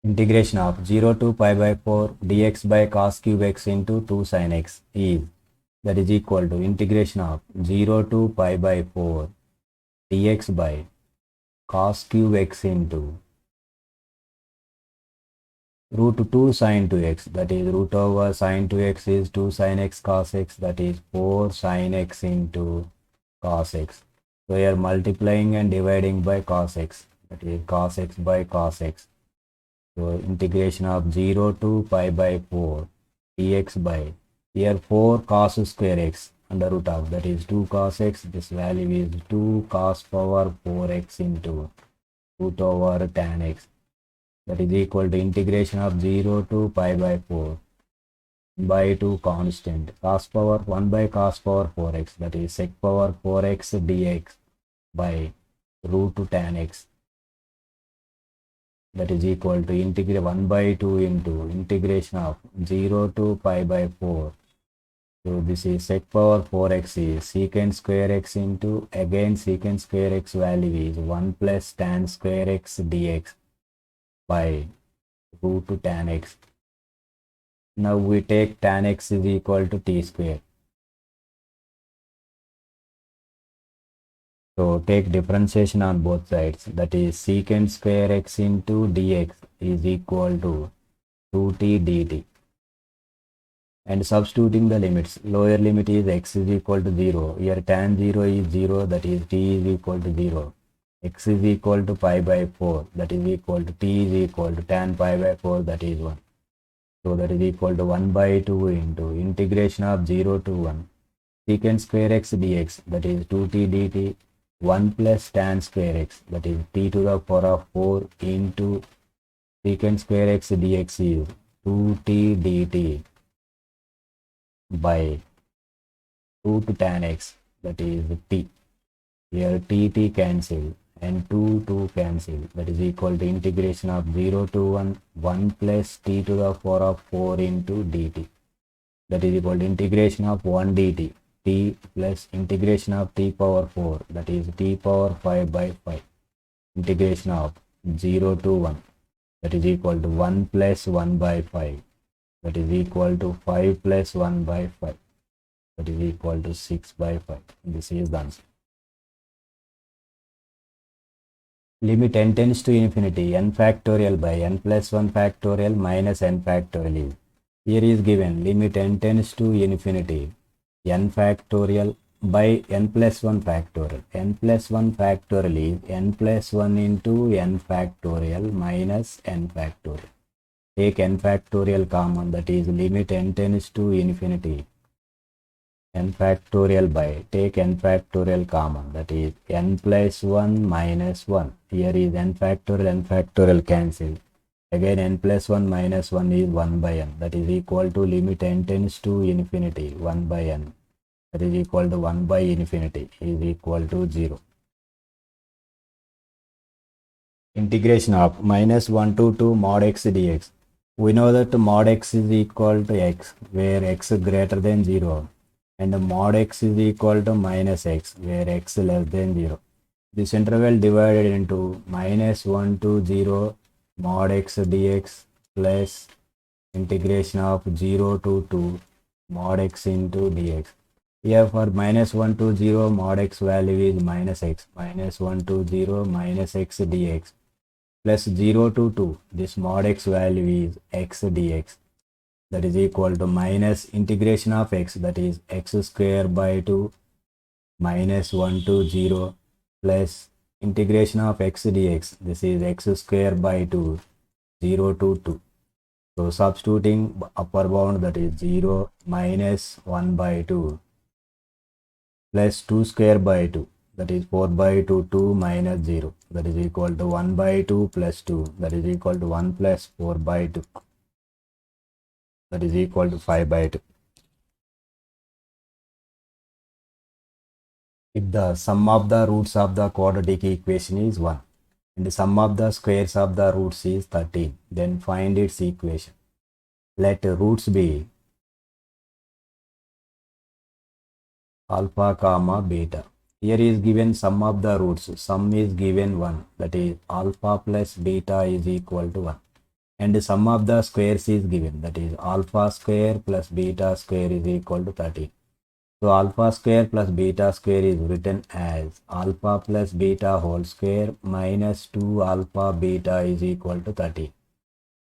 Integration of 0 to pi by 4 dx by cos cube x into 2 sin x is, that is equal to integration of 0 to pi by 4 dx by cos cube x into root 2 sin 2x, that is root over sin 2x is 2 sin x cos x, that is 4 sin x into cos x. So we are multiplying and dividing by cos x, that is cos x by cos x. So integration of 0 to pi by 4 dx by, here 4 cos square x under root of, that is 2 cos x, this value is 2 cos power 4x into root over tan x, that is equal to integration of 0 to pi by 4 by 2 constant cos power 1 by cos power 4x, that is sec power 4x dx by root to tan x, that is equal to integrate 1 by 2 into integration of 0 to pi by 4. So this is sec power 4x is secant square x into, again secant square x value is 1 plus tan square x dx by root to tan x. Now we take tan x is equal to t square. So take differentiation on both sides, that is secant square x into dx is equal to 2t dt. And substituting the limits, lower limit is x is equal to 0, here tan 0 is 0, that is t is equal to 0. X is equal to pi by 4, that is equal to t is equal to tan pi by 4, that is 1. So that is equal to 1 by 2 into integration of 0 to 1 secant square x dx, that is 2t dt, 1 plus tan square x, that is t to the power of 4 into secant square x dx is 2t dt by root tan x, that is t. Here t cancel and 2 cancel, that is equal to integration of 0 to 1 plus t to the power of 4 into dt, that is equal to integration of 1 dt, t plus integration of t power 4, that is t power 5 by 5, integration of 0 to 1, that is equal to 1 plus 1 by 5, that is equal to 5 plus 1 by 5, that is equal to 6 by 5. This is the answer. Limit n tends to infinity n factorial by n plus 1 factorial minus n factorial is, here is given limit n tends to infinity n factorial by n plus 1 factorial. N plus 1 factorial is n plus 1 into n factorial minus n factorial. Take n factorial common, that is limit n tends to infinity n factorial by, take n factorial common, that is n plus 1 minus 1. Here is n factorial cancel. Again n plus 1 minus 1 is 1 by n, that is equal to limit n tends to infinity 1 by n, that is equal to 1 by infinity is equal to 0. Integration of minus 1 to 2 mod x dx. We know that mod x is equal to x where x is greater than 0, and mod x is equal to minus x where x is less than 0. This interval divided into minus 1 to 0 mod x dx plus integration of 0 to 2 mod x into dx. Here for minus 1 to 0 mod x value is minus x, minus 1 to 0 minus x dx plus 0 to 2, this mod x value is x dx, that is equal to minus integration of x, that is x square by 2 minus 1 to 0 plus integration of x dx, this is x square by 2 0 to 2. So substituting upper bound, that is 0 minus 1 by 2 plus 2 square by 2, that is 4 by 2, 2 minus 0, that is equal to 1 by 2 plus 2, that is equal to 1 plus 4 by 2, that is equal to 5 by 2. If the sum of the roots of the quadratic equation is 1 and the sum of the squares of the roots is 13, then find its equation. Let roots be alpha comma beta. Here is given sum of the roots. Sum is given 1, that is alpha plus beta is equal to 1. and the sum of the squares is given, that is alpha square plus beta square is equal to 13. So alpha square plus beta square is written as alpha plus beta whole square minus 2 alpha beta is equal to 13.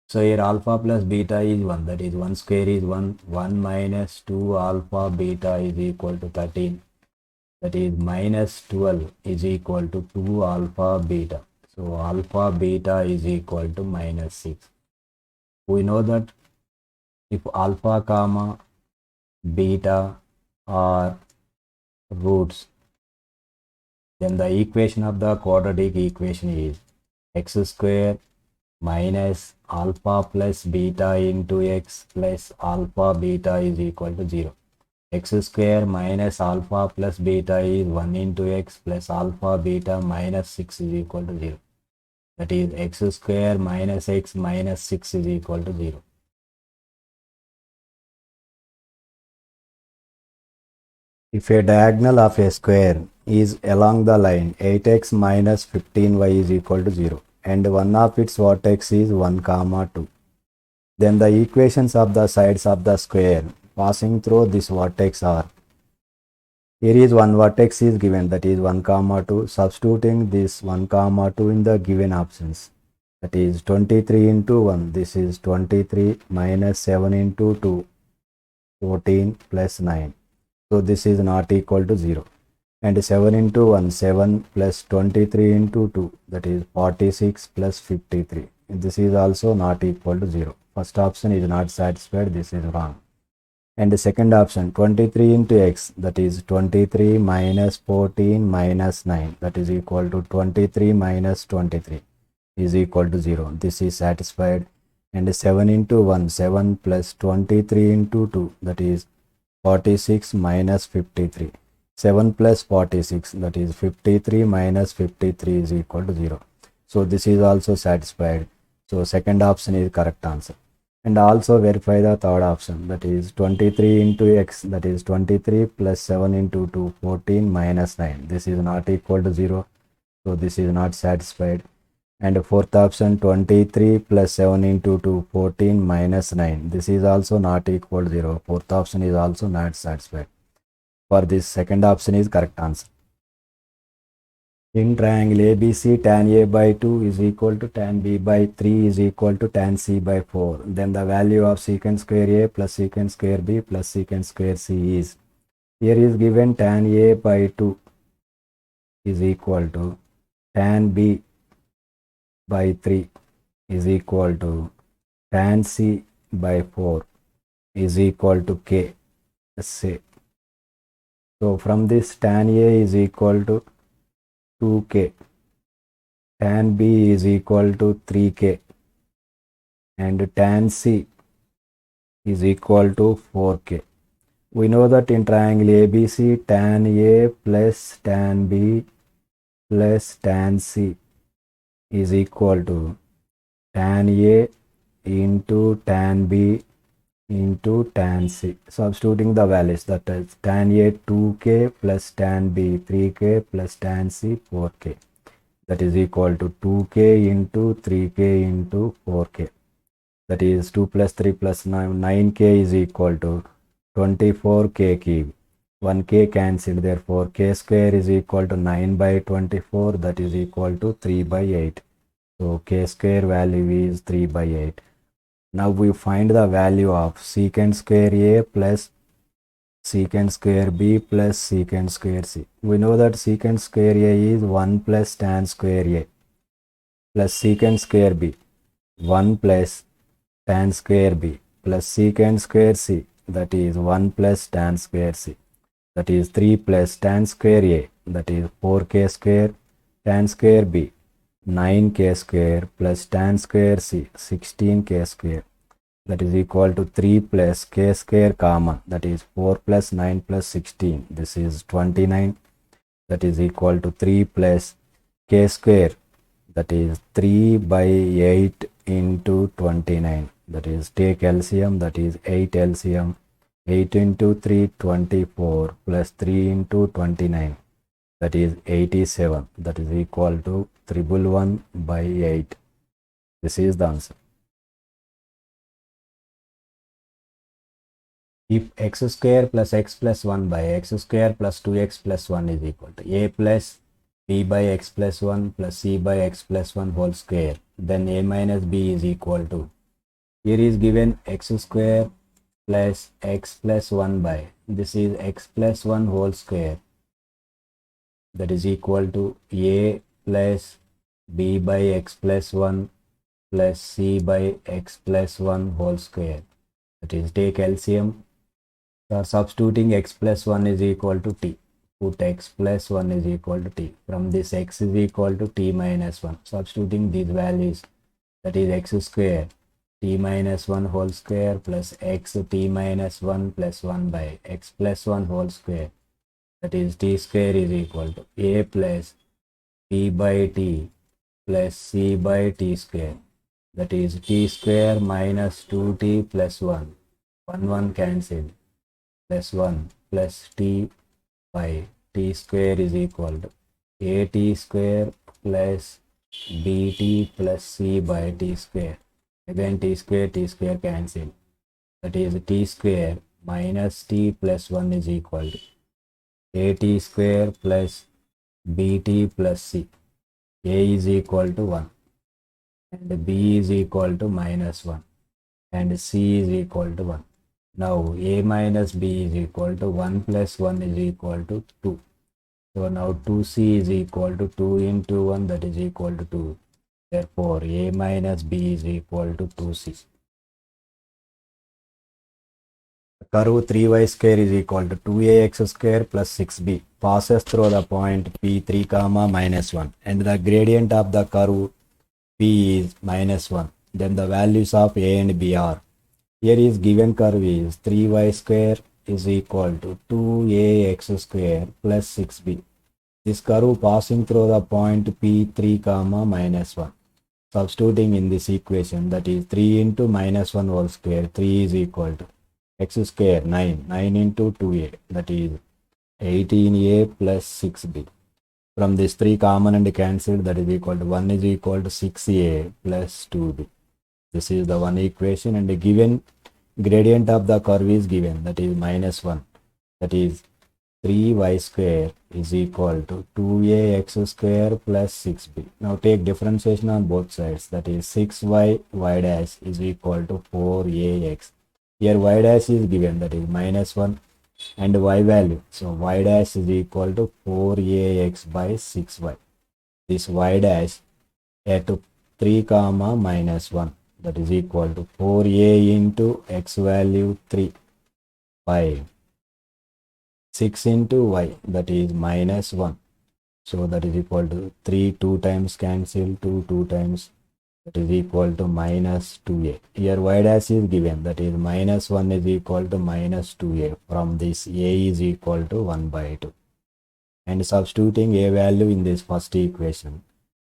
So here alpha plus beta is 1, that is 1 square is 1, 1 minus 2 alpha beta is equal to 13, that is minus 12 is equal to 2 alpha beta. So alpha beta is equal to minus 6. We know that if alpha comma beta are roots, then the equation of the quadratic equation is x square minus alpha plus beta into x plus alpha beta is equal to 0. X square minus alpha plus beta is 1 into x plus alpha beta minus 6 is equal to 0. That is x square minus x minus 6 is equal to 0. If a diagonal of a square is along the line 8x minus 15y is equal to 0 and one of its vertex is 1 comma 2, then the equations of the sides of the square passing through this vertex are, here is one vertex is given, that is 1 comma 2, substituting this 1 comma 2 in the given options, that is 23 into 1, this is 23 minus 7 into 2, 14 plus 9. So this is not equal to 0. And 7 into 1, 7 plus 23 into 2, that is 46 plus 53. And this is also not equal to 0. First option is not satisfied, this is wrong. And the second option 23 into x, that is 23 minus 14 minus 9, that is equal to 23 minus 23 is equal to 0. This is satisfied. And 7 into 1, 7 plus 23 into 2, that is 46 minus 53. 7 plus 46, that is 53 minus 53 is equal to 0. So this is also satisfied. So second option is correct answer. And also verify the third option, that is 23 into x, that is 23 plus 7 into 2, 14 minus 9. This is not equal to 0. So this is not satisfied. And fourth option 23 plus 7 into 2, 14 minus 9. This is also not equal to 0. Fourth option is also not satisfied. For this, second option is correct answer. In triangle ABC, tan A by 2 is equal to tan B by 3 is equal to tan C by 4. Then the value of secant square A plus secant square B plus secant square C is, here is given tan A by 2 is equal to tan B by 3 is equal to tan C by 4 is equal to K. Let's say. So from this, tan A is equal to 2K, tan B is equal to 3K, and tan C is equal to 4K. We know that in triangle ABC, tan A plus tan B plus tan C is equal to tan A into tan B into tan C. Substituting the values, that is tan A 2K plus tan B 3K plus tan C 4K, that is equal to 2K into 3K into 4K, that is 2 plus 3 plus 9, 9K is equal to 24K cube. 1K cancelled, therefore K square is equal to 9 by 24, that is equal to 3 by 8. So K square value is 3 by 8. Now we find the value of secant square A plus secant square B plus secant square C. We know that secant square A is 1 plus tan square A plus secant square B, 1 plus tan square B plus secant square C, that is 1 plus tan square C, that is 3 plus tan square A, that is 4K square, tan square B 9K square plus tan square C 16K square, that is equal to 3 plus K square common, that is 4 plus 9 plus 16, this is 29, that is equal to 3 plus K square, that is 3 by 8 into 29, that is take LCM, that is 8 LCM, 8 into 3 24 plus 3 into 29, that is 87, that is equal to 111 by 8. This is the answer. if x square plus x plus 1 by x square plus 2x plus 1 is equal to a plus b by x plus 1 plus c by x plus 1 whole square, then a minus b is equal to, here is given x square plus x plus 1 by, this is x plus 1 whole square, that is equal to a plus b by x plus 1 plus c by x plus 1 whole square. That is, take LCM. Substituting x plus 1 is equal to t. Put x plus 1 is equal to t. From this x is equal to t minus 1. Substituting these values, that is x square t minus 1 whole square plus x t minus 1 plus 1 by x plus 1 whole square. That is, t square is equal to a plus t by t plus c by t square. That is, t square minus 2t plus 1. 1 cancelled. Plus 1 plus t by t square is equal to at square plus bt plus c by t square. Again t square cancel. That is, t square minus t plus 1 is equal to at square plus bt plus c. A is equal to 1 and b is equal to minus 1 and c is equal to 1. Now a minus b is equal to 1 plus 1 is equal to 2. So now 2c is equal to 2 into 1, that is equal to 2. Therefore a minus b is equal to 2c. The curve 3y square is equal to 2ax square plus 6b passes through the point p3 comma minus 1 and the gradient of the curve p is minus 1. Then the values of a and b are, here is given curve is 3y square is equal to 2ax square plus 6b. This curve passing through the point p3 comma minus 1. Substituting in this equation, that is 3 into minus 1 whole square, 3 is equal to x square 9 into 2a, that is 18a plus 6b. From this 3 common and cancelled, that is equal to 1 is equal to 6a plus 2b. This is the one equation, and the given gradient of the curve is given, that is minus 1. That is 3y square is equal to 2ax square plus 6b. Now take differentiation on both sides, that is 6y y dash is equal to 4ax. Here y dash is given, that is minus 1 and y value. So y dash is equal to 4ax by 6y. This y dash at 3 comma minus 1, that is equal to 4a into x value 3 by 6 into y, that is minus 1. So that is equal to 3 2 times cancel, 2 times, that is equal to minus 2a. Here y dash is given, that is minus 1 is equal to minus 2a. From this a is equal to 1 by 2. And substituting a value in this first equation,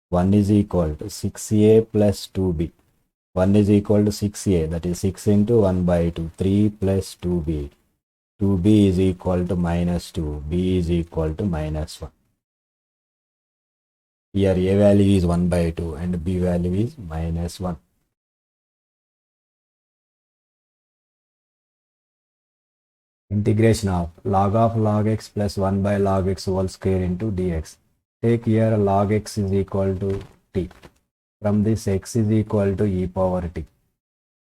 1 is equal to 6a plus 2b. 1 is equal to 6a, that is 6 into 1 by 2, 3 plus 2b. 2b is equal to minus 2, b is equal to minus 1. Here a value is 1 by 2 and b value is minus 1. Integration of log x plus 1 by log x whole square into dx. Take here log x is equal to t. From this x is equal to e power t.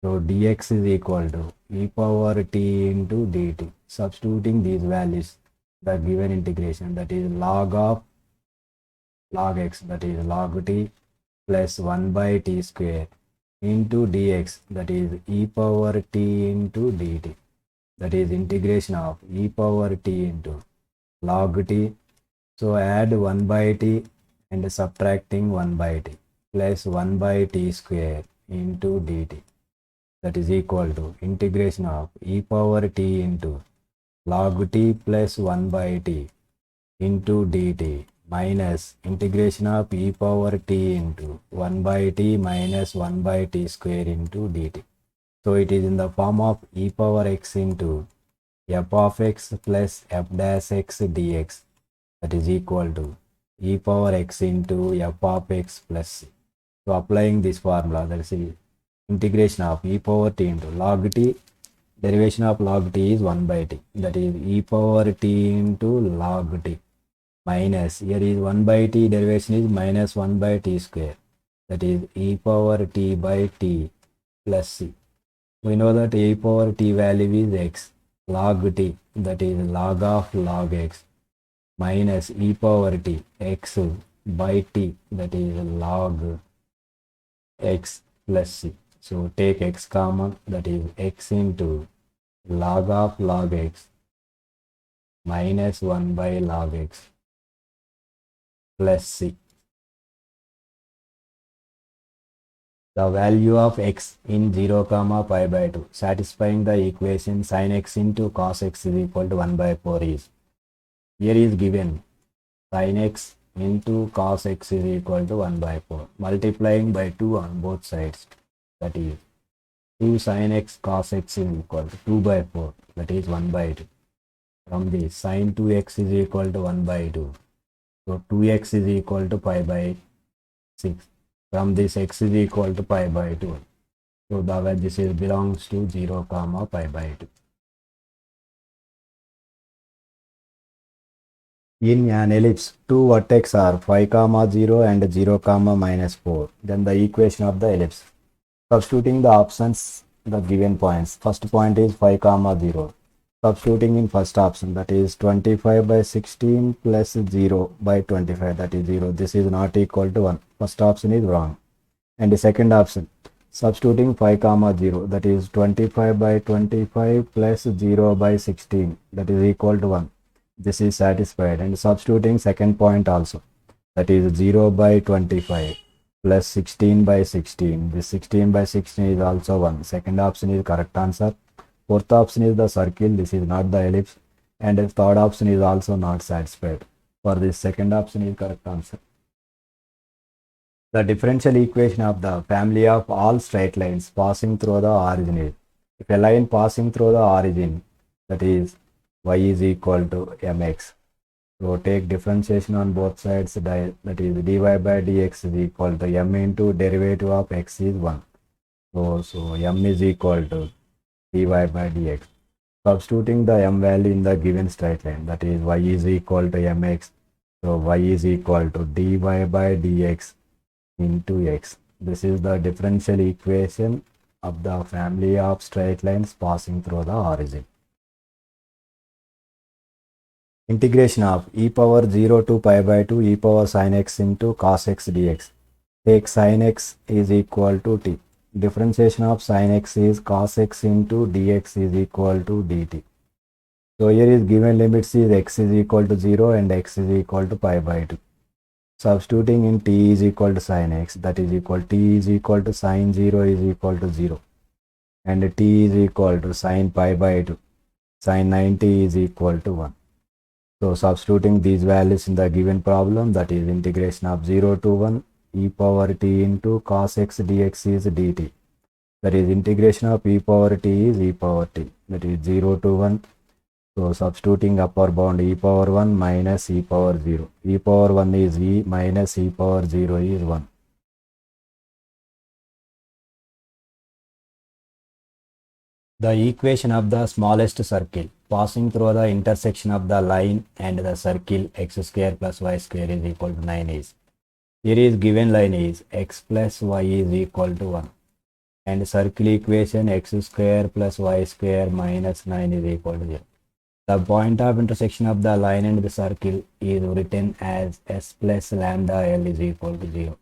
So dx is equal to e power t into dt. Substituting these values, the given integration, that is log of log x, that is log t plus 1 by t square into dx, that is e power t into dt. That is integration of e power t into log t. So add 1 by t and subtracting 1 by t plus 1 by t square into dt. That is equal to integration of e power t into log t plus 1 by t into dt minus integration of e power t into 1 by t minus 1 by t square into dt. So it is in the form of e power x into f of x plus f dash x dx, that is equal to e power x into f of x plus c. So applying this formula, that is integration of e power t into log t Derivation of log t is 1 by t. That is e power t into log t. Minus, here is 1 by t, derivation is minus 1 by t square. That is e power t by t plus c. We know that e power t value is x. Log t, that is log of log x, minus e power t x by t, that is log x plus c. So take x common, that is x into log of log x minus 1 by log x plus c. The value of x in 0 comma pi by 2, satisfying the equation sin x into cos x is equal to 1 by 4 is, here is given sin x into cos x is equal to 1 by 4, multiplying by 2 on both sides, that is 2 sin x cos x is equal to 2 by 4, that is 1 by 2. From this, sin 2x is equal to 1 by 2. So 2x is equal to pi by 6. From this, x is equal to pi by 2. So this is belongs to 0 comma pi by 2. In an ellipse, two vertices are 5 comma 0 and 0 comma minus 4. Then the equation of the ellipse. Substituting the options, the given points. First point is 5 comma 0. Substituting in first option, that is 25 by 16 plus 0 by 25, that is 0. This is not equal to 1. First option is wrong. And the second option, substituting 5 comma 0, that is 25 by 25 plus 0 by 16, that is equal to 1. This is satisfied. And substituting second point also, that is 0 by 25 plus 16 by 16. This 16 by 16 is also 1. Second option is correct answer. Fourth option is the circle. This is not the ellipse. And the third option is also not satisfied. For this, second option is correct answer. The differential equation of the family of all straight lines passing through the origin is, if a line passing through the origin, that is y is equal to mx. So take differentiation on both sides, that is dy by dx is equal to m into derivative of x is 1. So m is equal to dy by dx. Substituting the m value in the given straight line, that is y is equal to mx. So y is equal to dy by dx into x. This is the differential equation of the family of straight lines passing through the origin. Integration of e power 0 to pi by 2 e power sin x into cos x dx. Take sin x is equal to t. Differentiation of sin x is cos x into dx is equal to dt. So here is given limits is x is equal to 0 and x is equal to pi by 2. Substituting in t is equal to sin x, that is equal t is equal to sin 0 is equal to 0. And t is equal to sin pi by 2. Sin 90 is equal to 1. So substituting these values in the given problem, that is integration of 0 to 1 e power t into cos x dx is dt. That is integration of e power t is e power t, that is 0 to 1. So substituting upper bound e power 1 minus e power 0. E power 1 is e minus e power 0 is 1. The equation of the smallest circle passing through the intersection of the line and the circle x square plus y square is equal to 9 is. Here is given line is x plus y is equal to 1. And circle equation x square plus y square minus 9 is equal to 0. The point of intersection of the line and the circle is written as s plus lambda l is equal to 0.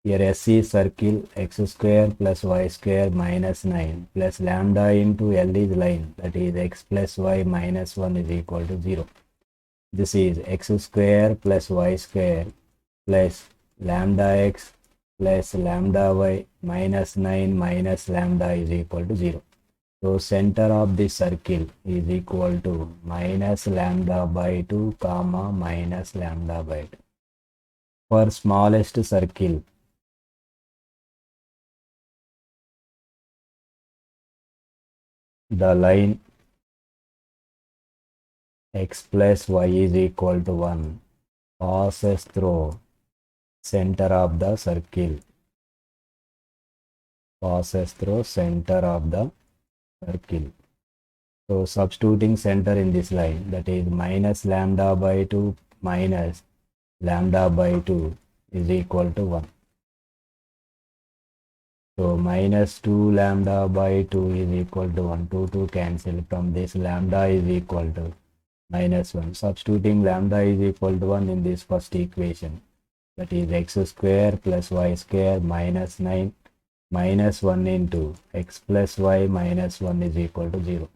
Here s is circle, x square plus y square minus 9 plus lambda into l is line, that is x plus y minus 1 is equal to 0. This is x square plus y square plus lambda x plus lambda y minus 9 minus lambda is equal to 0. So center of the circle is equal to minus lambda by 2 comma minus lambda by 2. For smallest circle, the line x plus y is equal to 1 passes through center of the circle, passes through center of the circle. So substituting center in this line, that is minus lambda by 2 minus lambda by 2 is equal to 1. So minus 2 lambda by 2 is equal to 1. 2 cancel. From this lambda is equal to minus 1. Substituting lambda is equal to 1 in this first equation. That is x square plus y square minus 9 minus 1 into x plus y minus 1 is equal to 0.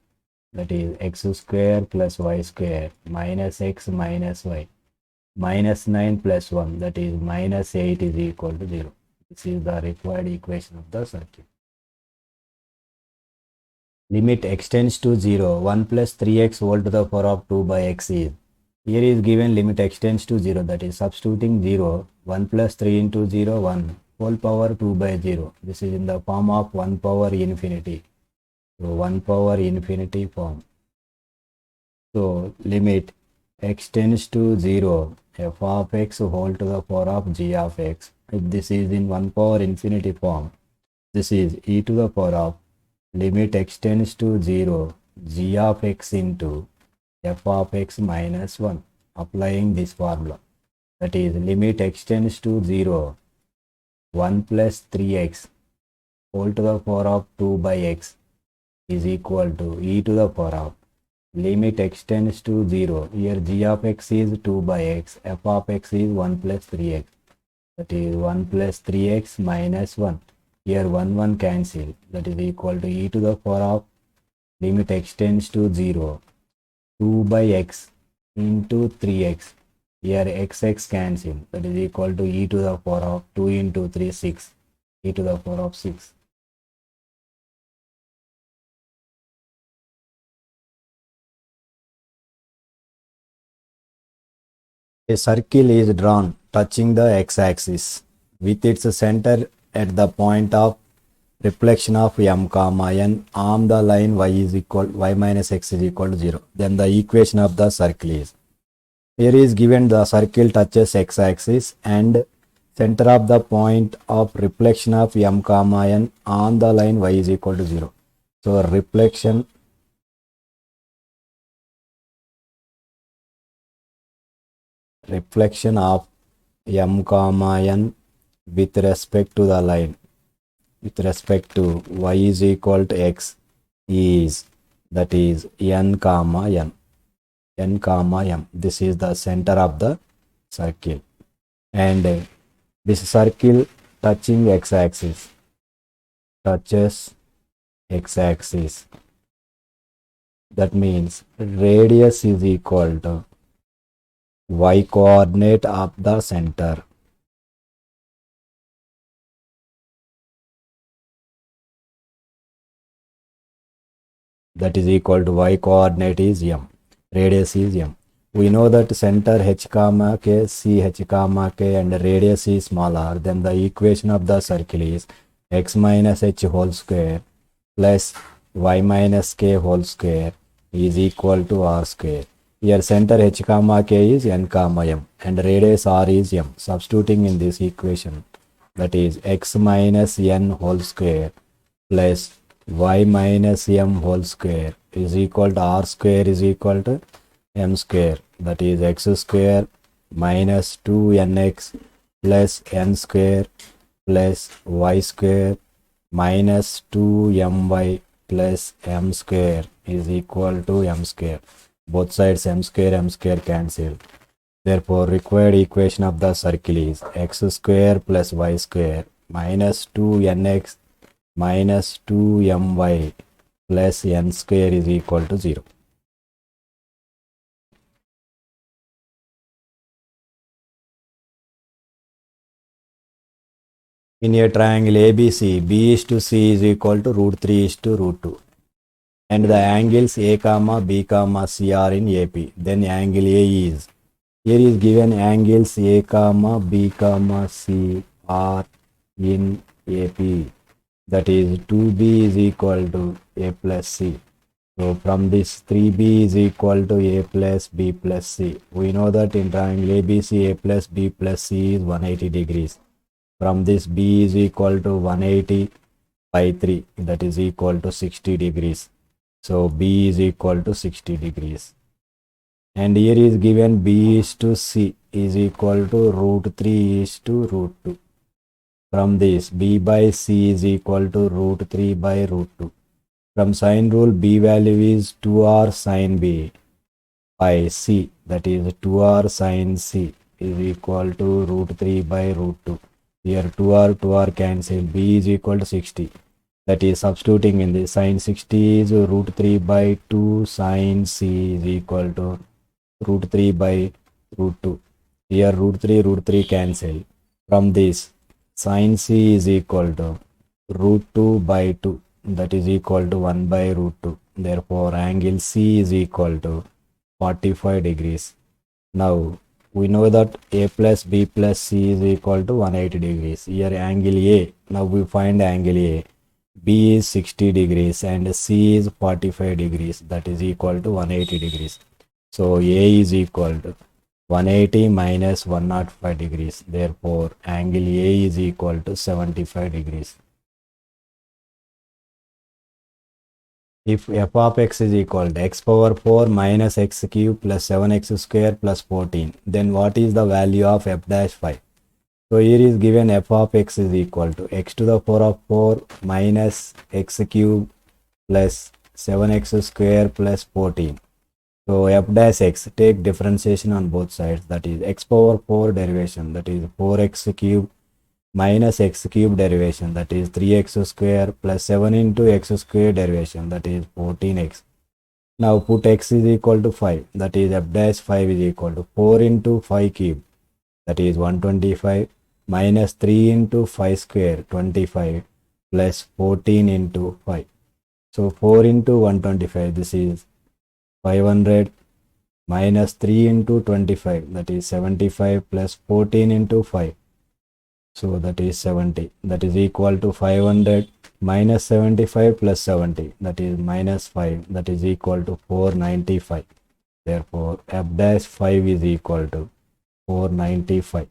That is x square plus y square minus x minus y minus 9 plus 1, that is minus 8 is equal to 0. This is the required equation of the circuit. Limit x tends to 0, 1 plus 3x whole to the power of 2 by x is. Here is given limit x tends to 0, that is substituting 0, 1 plus 3 into 0, 1, whole power 2 by 0. This is in the form of 1 power infinity. So 1 power infinity form. So limit x tends to 0, f of x whole to the power of g of x. If this is in 1 power infinity form, this is e to the power of limit x tends to 0, g of x into f of x minus 1, applying this formula. That is limit x tends to 0, 1 plus 3x whole to the power of 2 by x is equal to e to the power of limit x tends to 0. Here g of x is 2 by x, f of x is 1 plus 3x. That is 1 plus 3x minus 1. Here 1 cancel. That is equal to e to the power of limit x tends to 0, 2 by x into 3x. Here x cancel. That is equal to e to the power of 2 into 3, 6. E to the power of 6. A circle is drawn touching the x-axis with its center at the point of reflection of m comma n on the line y minus x is equal to 0. Then the equation of the circle is, here is given the circle touches x-axis and center of the point of reflection of m comma n on the line y is equal to 0. So reflection of m comma n with respect to the line, with respect to y is equal to x is, that is n comma m. This is the center of the circle, and this circle touching x-axis, touches x-axis. That means radius is equal to y coordinate of the center. That is equal to y coordinate is m, radius is m. We know that center h comma k, c h comma k, and radius is smaller. Then the equation of the circle is x minus h whole square plus y minus k whole square is equal to r square. Here center h comma k is n comma m and radius r is m. Substituting in this equation, that is x minus n whole square plus y minus m whole square is equal to r square is equal to m square. That is x square minus 2nx plus n square plus y square minus 2my plus m square is equal to m square. Both sides m square cancel. Therefore required equation of the circle is x square plus y square minus 2nx minus 2my plus n square is equal to 0. In a triangle ABC, B is to C is equal to root 3 is to root 2. And the angles A comma B comma C are in AP. Then angle A is, here is given angles A comma B comma C are in AP. That is 2B is equal to A plus C. So from this 3B is equal to A plus B plus C. We know that in triangle ABC, A plus B plus C is 180 degrees. From this B is equal to 180 by 3, that is equal to 60 degrees. So B is equal to 60 degrees. And here is given B is to C is equal to root 3 is to root 2. From this, B by C is equal to root 3 by root 2. From sine rule, B value is 2r sine B by C, that is 2r sine C is equal to root 3 by root 2. Here 2r cancel, B is equal to 60. That is substituting in the sine 60 is root 3 by 2 sine C is equal to root 3 by root 2. Here root 3 cancel. From this, sine C is equal to root 2 by 2, that is equal to 1 by root 2. Therefore, angle C is equal to 45 degrees. Now, we know that A plus B plus C is equal to 180 degrees. Here angle A, now we find angle A. B is 60 degrees and C is 45 degrees, that is equal to 180 degrees. So A is equal to 180 minus 105 degrees. Therefore, angle A is equal to 75 degrees. If f of x is equal to x power 4 minus x cube plus 7x square plus 14, then what is the value of f dash 5? So here is given f of x is equal to x to the power of 4 minus x cube plus 7x square plus 14. So f dash x, take differentiation on both sides, that is x power 4 derivation, that is 4x cube minus x cube derivation, that is 3x square plus 7 into x square derivation, that is 14x. Now put x is equal to 5, that is f dash 5 is equal to 4 into 5 cube, that is 125 minus 3 into 5 square 25 plus 14 into 5. So 4 into 125, this is 500 minus 3 into 25, that is 75 plus 14 into 5. So that is 70, that is equal to 500 minus 75 plus 70, that is minus 5, that is equal to 495. Therefore, f dash 5 is equal to 495.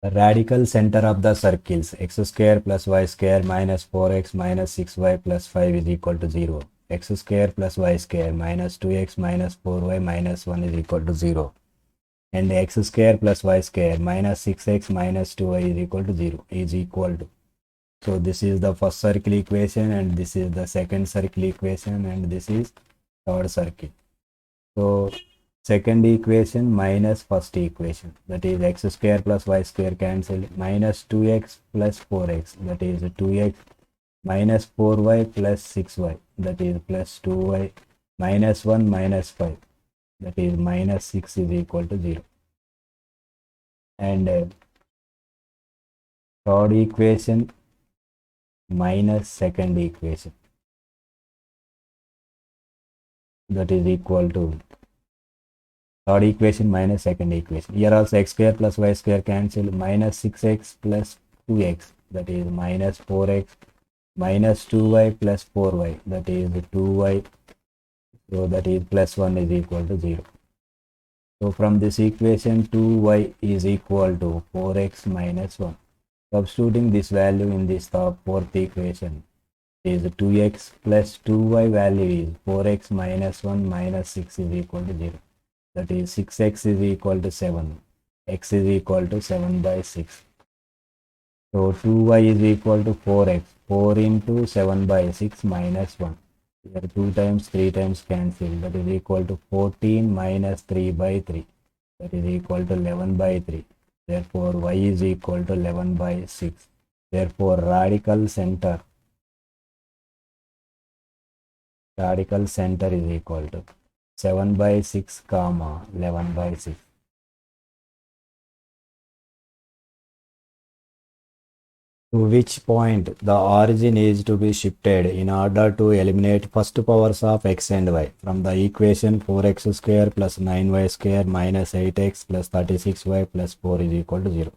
The radical center of the circles x square plus y square minus 4x minus 6y plus 5 is equal to 0. X square plus y square minus 2x minus 4y minus 1 is equal to 0. And x square plus y square minus 6x minus 2y is equal to 0 is equal to. So this is the first circle equation and this is the second circle equation and this is third circle. So second equation minus first equation, that is x square plus y square cancel, minus 2x plus 4x, that is 2x minus 4y plus 6y, that is plus 2y, minus 1 minus 5, that is minus 6 is equal to 0. And third equation minus second equation, that is equal to third equation minus second equation. Here also x square plus y square cancel, minus 6x plus 2x, that is minus 4x, minus 2y plus 4y, that is 2y, so that is plus 1 is equal to 0. So from this equation 2y is equal to 4x minus 1. Substituting this value in this fourth equation is 2x plus 2y value is 4x minus 1 minus 6 is equal to 0. That is 6x is equal to 7. X is equal to 7 by 6. So 2y is equal to 4x. 4 into 7 by 6 minus 1. Here 2 times 3 times cancel. That is equal to 14 minus 3 by 3. That is equal to 11 by 3. Therefore y is equal to 11 by 6. Therefore radical center is equal to 7 by 6 comma 11 by 6. To which point the origin is to be shifted in order to eliminate first powers of x and y from the equation 4x square plus 9y square minus 8x plus 36y plus 4 is equal to 0.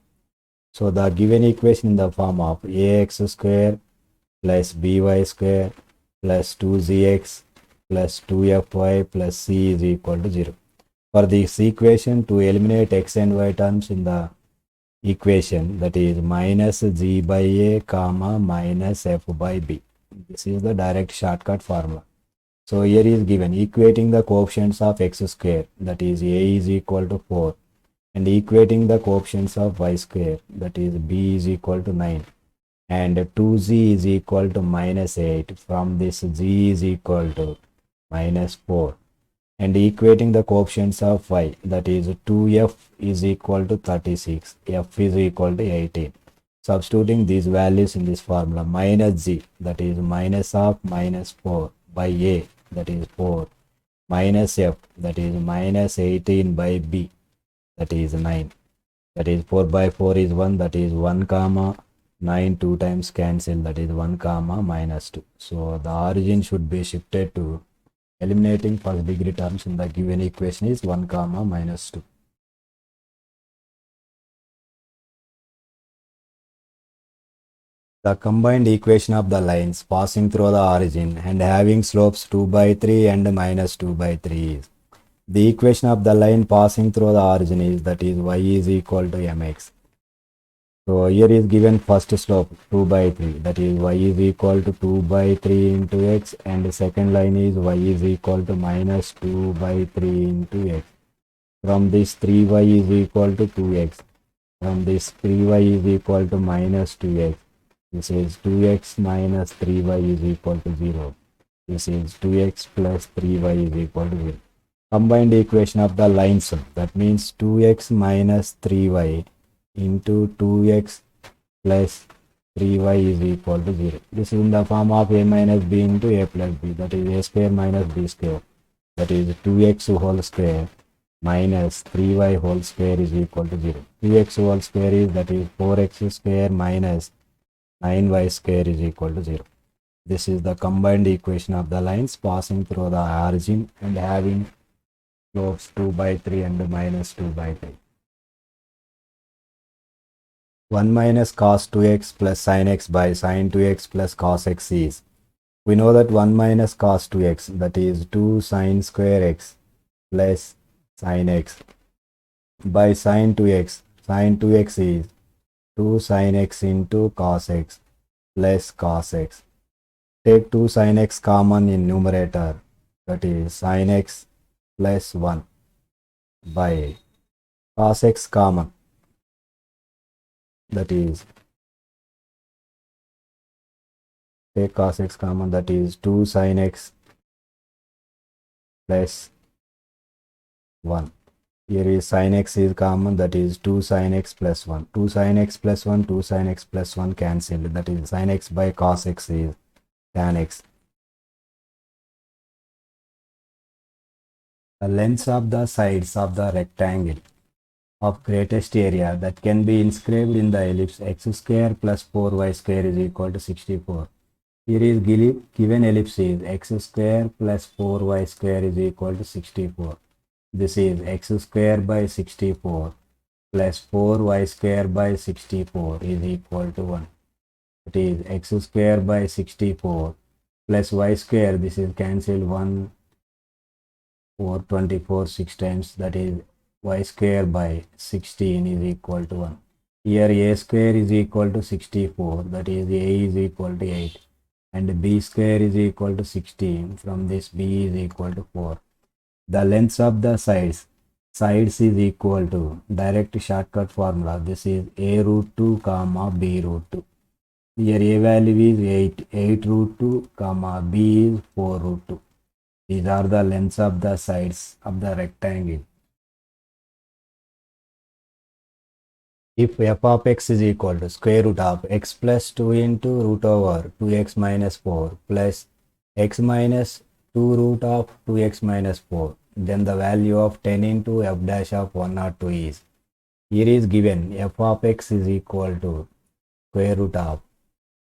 So the given equation in the form of ax square plus by square plus 2zx plus 2fy plus c is equal to 0. For this equation, to eliminate x and y terms in the equation, that is minus g by a comma minus f by b. This is the direct shortcut formula. So here is given equating the coefficients of x square, that is a is equal to 4, and equating the coefficients of y square, that is b is equal to 9, and 2z is equal to minus 8. From this g is equal to minus 4, and equating the coefficients of y, that is 2f is equal to 36, f is equal to 18. Substituting these values in this formula, minus g, that is minus of minus 4 by a, that is 4, minus f, that is minus 18 by b, that is 9, that is 4 by 4 is 1, that is 1 comma 9, 2 times cancel, that is 1 comma minus 2. So the origin should be shifted to eliminating first degree terms in the given equation is 1 comma minus 2. The combined equation of the lines passing through the origin and having slopes 2 by 3 and minus 2 by 3 is, the equation of the line passing through the origin is, that is y is equal to mx. So here is given first slope 2 by 3, that is y is equal to 2 by 3 into x, and the second line is y is equal to minus 2 by 3 into x. From this 3y is equal to 2x. From this 3y is equal to minus 2x. This is 2x minus 3y is equal to 0. This is 2x plus 3y is equal to 0. Combined equation of the lines, that means 2x minus 3y into 2x plus 3y is equal to 0. This is in the form of a minus b into a plus b, that is a square minus b square, that is 2x whole square minus 3y whole square is equal to 0. 2x whole square is, that is 4x square minus 9y square is equal to 0. This is the combined equation of the lines passing through the origin and having slopes 2 by 3 and minus 2 by 3. 1 minus cos 2x plus sin x by sin 2x plus cos x is, we know that 1 minus cos 2x, that is 2 sin square x plus sin x by sin 2x. Sin 2x is 2 sin x into cos x plus cos x. Take 2 sin x common in numerator, that is sin x plus 1 by cos x common, that is, take cos x common, that is 2 sin x plus 1. Here is sin x is common, that is 2 sin x plus 1. 2 sin x plus 1, 2 sin x plus 1 cancelled, that is sin x by cos x is tan x. The lengths of the sides of the rectangle of greatest area that can be inscribed in the ellipse x square plus 4y square is equal to 64. Here is given ellipse is x square plus 4y square is equal to 64. This is x square by 64 plus 4y square by 64 is equal to 1. It is x square by 64 plus y square, this is cancelled 1, 4, 24, 6 times, that is y square by 16 is equal to 1. Here a square is equal to 64, that is a is equal to 8, and b square is equal to 16. From this b is equal to 4. The lengths of the sides is equal to direct shortcut formula. This is a root 2 comma b root 2. Here a value is 8 root 2 comma b is 4 root 2. These are the lengths of the sides of the rectangle. If f of x is equal to square root of x plus 2 into root over 2x minus 4 plus x minus 2 root of 2x minus 4, then the value of 10 into f dash of 102 is, here is given f of x is equal to square root of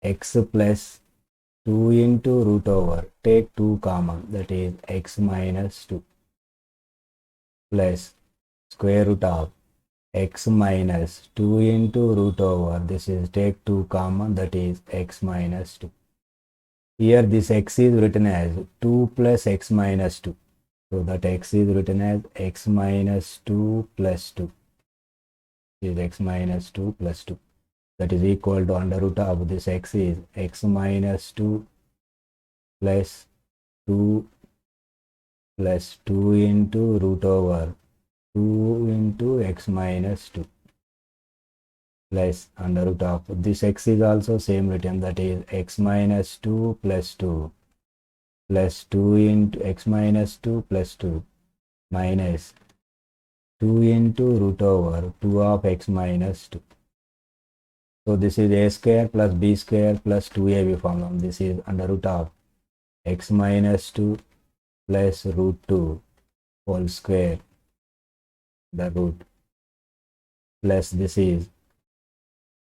x plus 2 into root over, take 2 common, that is x minus 2 plus square root of x minus 2 into root over, this is take 2 common, that is x minus 2. Here this x is written as 2 plus x minus 2. So that x is written as x minus 2 plus 2. is x minus 2 plus 2. That is equal to under root of this x is x minus 2 plus 2 plus 2 into root over 2 into x minus 2 plus under root of this x is also same written, that is x minus 2 plus 2 plus 2 into x minus 2 plus 2 minus 2 into root over 2 of x minus 2. So this is a square plus b square plus 2ab formula. This is under root of x minus 2 plus root 2 whole square, the root, plus this is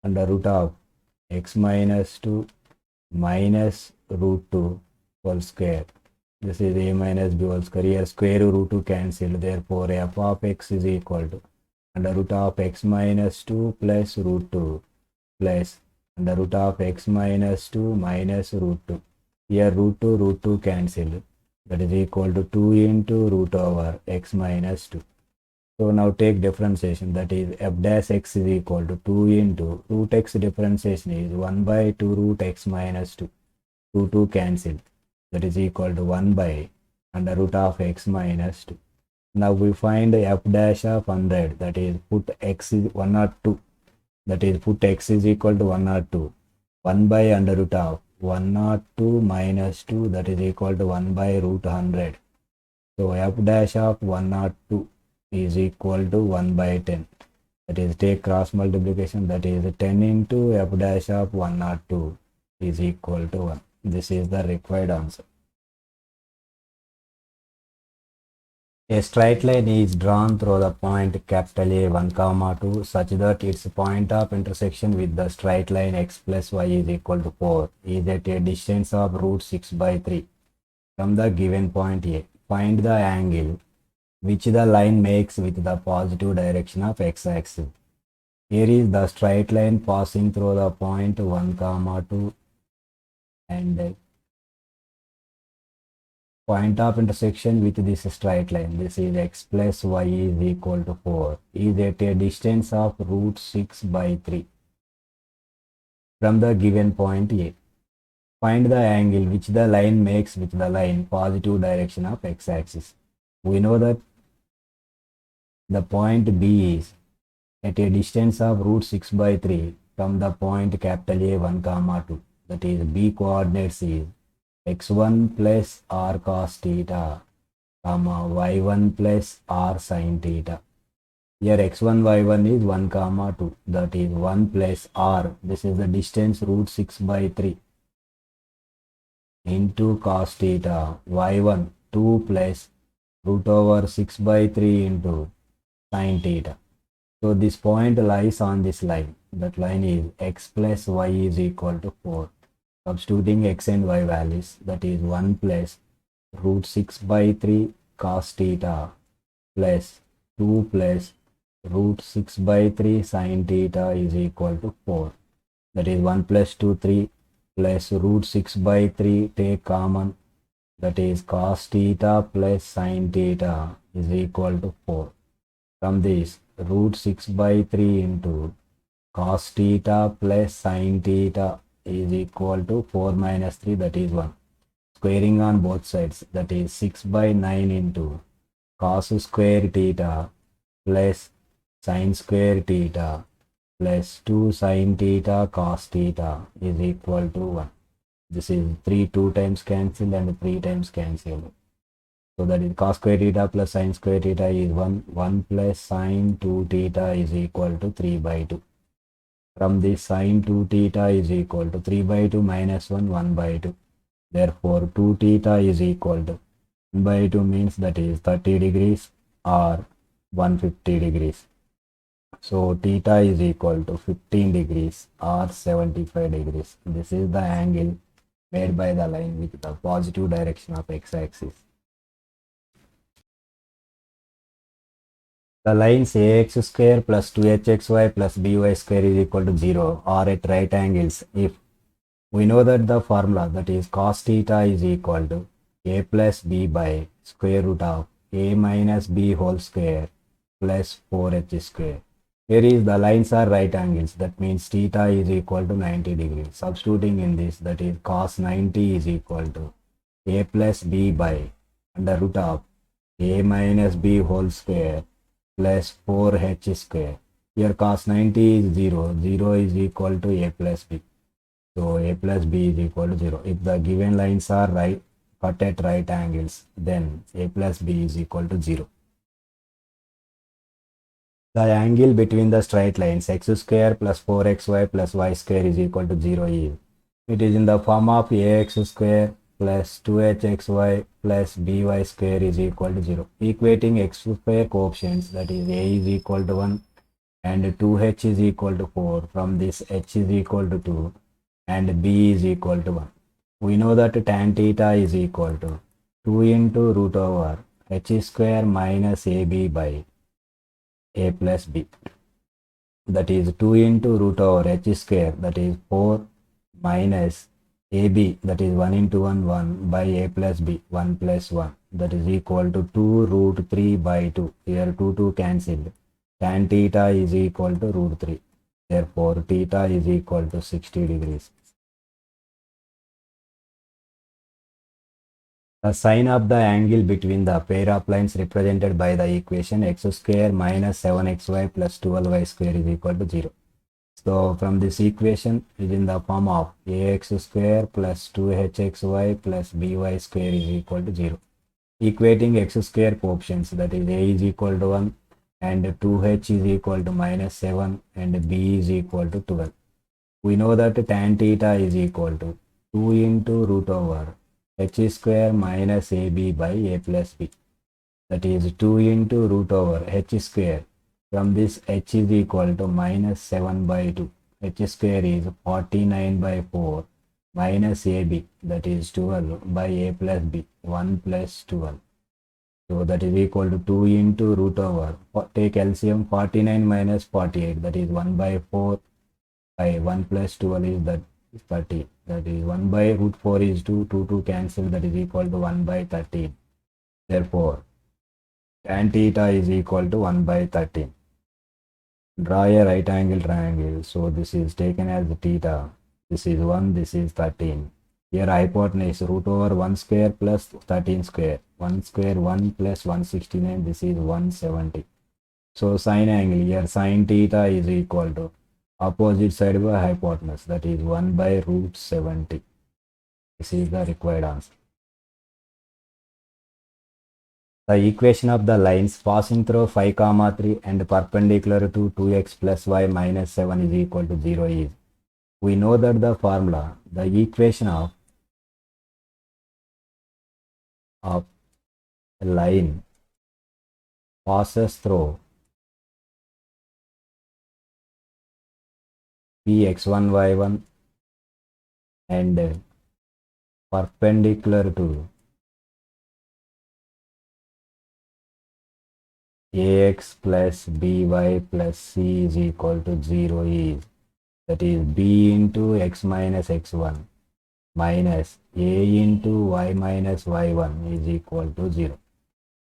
under root of x minus 2 minus root 2 whole square. This is a minus b whole square. Here square root 2 cancelled. Therefore f of x is equal to under root of x minus 2 plus root 2 plus under root of x minus 2 minus root 2. Here root 2 cancelled. That is equal to 2 into root over x minus 2. So now take differentiation, that is f dash x is equal to 2 into root x differentiation is 1 by 2 root x minus 2. 2 cancel. That is equal to 1 by under root of x minus 2. Now we find f dash of 100, that is put x is 1 or 2. That is put x is equal to 1 or 2. 1 by under root of 1 or 2 minus 2, that is equal to 1 by root 100. So f dash of 1 or 2 is equal to 1 by 10. That is take cross multiplication, that is 10 into f dash of 1 or 2 is equal to 1. This is the required answer. A straight line is drawn through the point capital A 1 comma 2 such that its point of intersection with the straight line x plus y is equal to 4 is at a distance of root 6 by 3 from the given point A. Find the angle which the line makes with the positive direction of x-axis. Here is the straight line passing through the point 1 comma 2 and point of intersection with this straight line. This is x plus y is equal to 4 is at a distance of root 6 by 3 from the given point A. Find the angle which the line makes with the line positive direction of x-axis. We know that the point B is at a distance of root 6 by 3 from the point capital A 1 comma 2. That is B coordinates is x1 plus r cos theta comma y1 plus r sin theta. Here x1 y1 is 1 comma 2, that is 1 plus r. This is the distance root 6 by 3 into cos theta, y1 2 plus root over 6 by 3 into sin theta. So this point lies on this line. That line is x plus y is equal to 4. Substituting x and y values, that is 1 plus root 6 by 3 cos theta plus 2 plus root 6 by 3 sin theta is equal to 4. That is 1 plus 2 3 plus root 6 by 3 take common, that is cos theta plus sin theta is equal to 4. From this root 6 by 3 into cos theta plus sin theta is equal to 4 minus 3, that is 1. Squaring on both sides, that is 6 by 9 into cos square theta plus sin square theta plus 2 sin theta cos theta is equal to 1. This is 3 2 times cancelled and 3 times cancelled. So that is cos square theta plus sin square theta is 1 plus sin 2 theta is equal to 3 by 2. From this sin 2 theta is equal to 3 by 2 minus 1 by 2. Therefore 2 theta is equal to 1 by 2 means that is 30 degrees or 150 degrees. So theta is equal to 15 degrees or 75 degrees. This is the angle made by the line with the positive direction of x-axis. The lines ax square plus 2hxy plus by square is equal to 0 are at right angles if we know that the formula, that is cos theta is equal to a plus b by square root of a minus b whole square plus 4h square. Here is the lines are right angles. That means theta is equal to 90 degrees. Substituting in this, that is cos 90 is equal to a plus b by under root of a minus b whole square plus 4h square. Here cos 90 is 0. 0 is equal to a plus b. So a plus b is equal to 0. If the given lines are right, cut at right angles, then a plus b is equal to 0. The angle between the straight lines x square plus 4xy plus y square is equal to 0 is. It is in the form of ax square plus 2hxy plus by square is equal to 0. Equating x square coefficients, that is a is equal to 1 and 2h is equal to 4. From this h is equal to 2 and b is equal to 1. We know that tan theta is equal to 2 into root over h square minus ab by a plus b, that is 2 into root over h square, that is 4 minus ab, that is 1 into 1 1 by a plus b 1 plus 1, that is equal to 2 root 3 by 2. Here 2 cancelled. Tan theta is equal to root 3. Therefore theta is equal to 60 degrees. The sine of the angle between the pair of lines represented by the equation x square minus 7xy plus 12y square is equal to 0. So from this equation is in the form of ax square plus 2hxy plus by square is equal to 0. Equating x square coefficients, that is a is equal to 1 and 2h is equal to minus 7 and b is equal to 12. We know that tan theta is equal to 2 into root over h square minus ab by a plus b, that is 2 into root over h square. From this h is equal to minus 7 by 2. H square is 49 by 4 minus ab, that is 12 by a plus b 1 plus 12. So that is equal to 2 into root over, take LCM, 49 minus 48, that is 1 by 4 by 1 plus 12 is that 30, that is 1 by root 4 is 2 cancel, that is equal to 1 by 13. Therefore tan theta is equal to 1 by 13. Draw a right angle triangle. So this is taken as theta, this is 1, this is 13. Here hypotenuse root over 1 square plus 13 square, 1 square 1 plus 169, this is 170. So sine angle, here sine theta is equal to opposite side by hypotenuse, that is 1 by root 70. This is the required answer. The equation of the lines passing through 5, 3 and perpendicular to 2x plus y minus 7 is equal to 0 is. We know that the formula, the equation of a line passes through px1 y1 and perpendicular to ax plus by plus c is equal to 0 is, that is b into x minus x1 minus a into y minus y1 is equal to 0.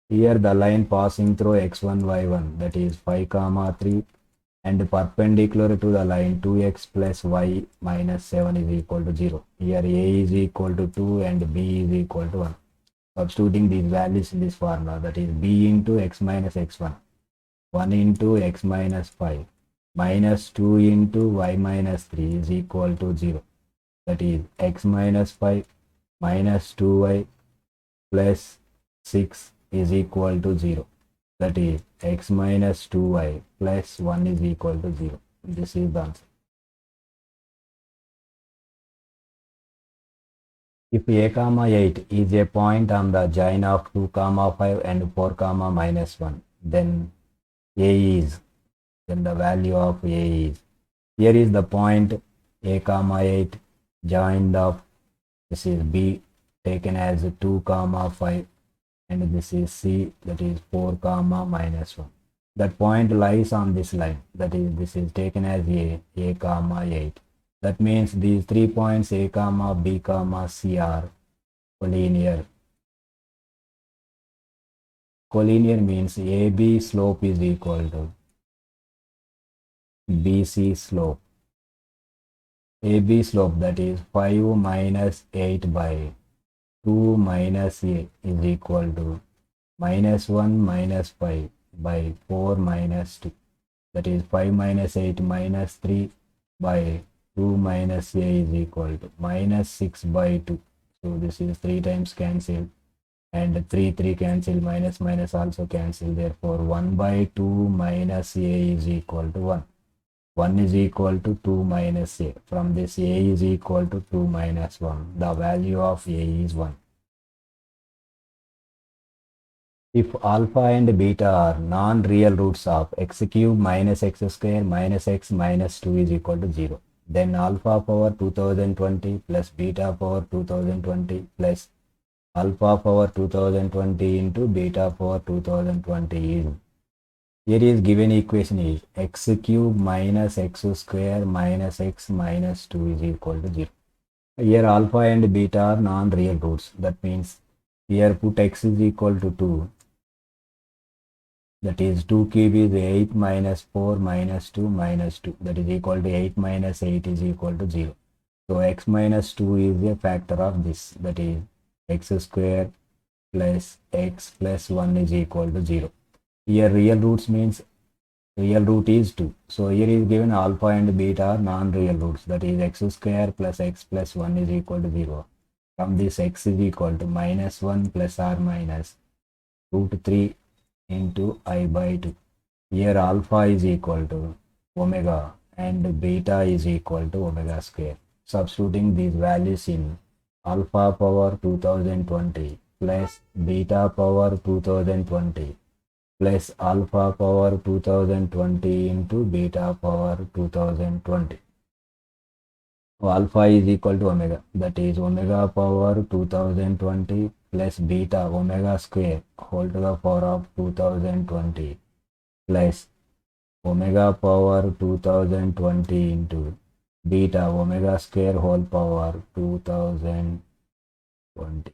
Here the line passing through x1 y1, that is 5, 3 and perpendicular to the line 2x plus y minus 7 is equal to 0. Here a is equal to 2 and b is equal to 1. Substituting these values in this formula, that is b into x minus x1, 1 into x minus 5 minus 2 into y minus 3 is equal to 0. That is x minus 5 minus 2y plus 6 is equal to 0. That is x minus 2y plus 1 is equal to 0. This is the answer. If a comma 8 is a point on the join of 2 comma 5 and 4 comma minus 1, then a is, then the value of a is, here is the point a comma 8 joined of, this is b taken as 2 comma 5 and this is c, that is 4 comma minus 1. That point lies on this line, that is this is taken as a comma 8. That means these 3 points a comma b comma c are collinear. Collinear means AB slope is equal to BC slope. AB slope, that is 5 minus 8 by 2 minus A is equal to minus 1 minus 5 by 4 minus 2. That is 5 minus 8 minus 3 by 2 minus A is equal to minus 6 by 2. So this is 3 times cancelled, and 3 cancel, minus minus also cancel. Therefore 1 by 2 minus A is equal to 1. 1 is equal to 2 minus A. From this, A is equal to 2 minus 1. The value of A is 1. If alpha and beta are non-real roots of x cube minus x square minus x minus 2 is equal to 0, then alpha power 2020 plus beta power 2020 plus alpha power 2020 into beta power 2020 is. Here is given equation is x cube minus x square minus x minus 2 is equal to 0. Here alpha and beta are non-real roots. That means here put x is equal to 2. That is 2 cube is 8 minus 4 minus 2 minus 2. That is equal to 8 minus 8 is equal to 0. So x minus 2 is a factor of this. That is x square plus x plus 1 is equal to 0. Here real roots means real root is 2. So here is given alpha and beta are non-real roots. That is x square plus x plus 1 is equal to 0. From this, x is equal to minus 1 plus or minus root 3 into I by 2. Here alpha is equal to omega and beta is equal to omega square. Substituting these values in alpha power 2020 plus beta power 2020 plus alpha power 2020 into beta power 2020. So alpha is equal to omega, that is omega power 2020 plus beta omega square whole to the power of 2020 plus omega power 2020 into beta omega square whole power 2020.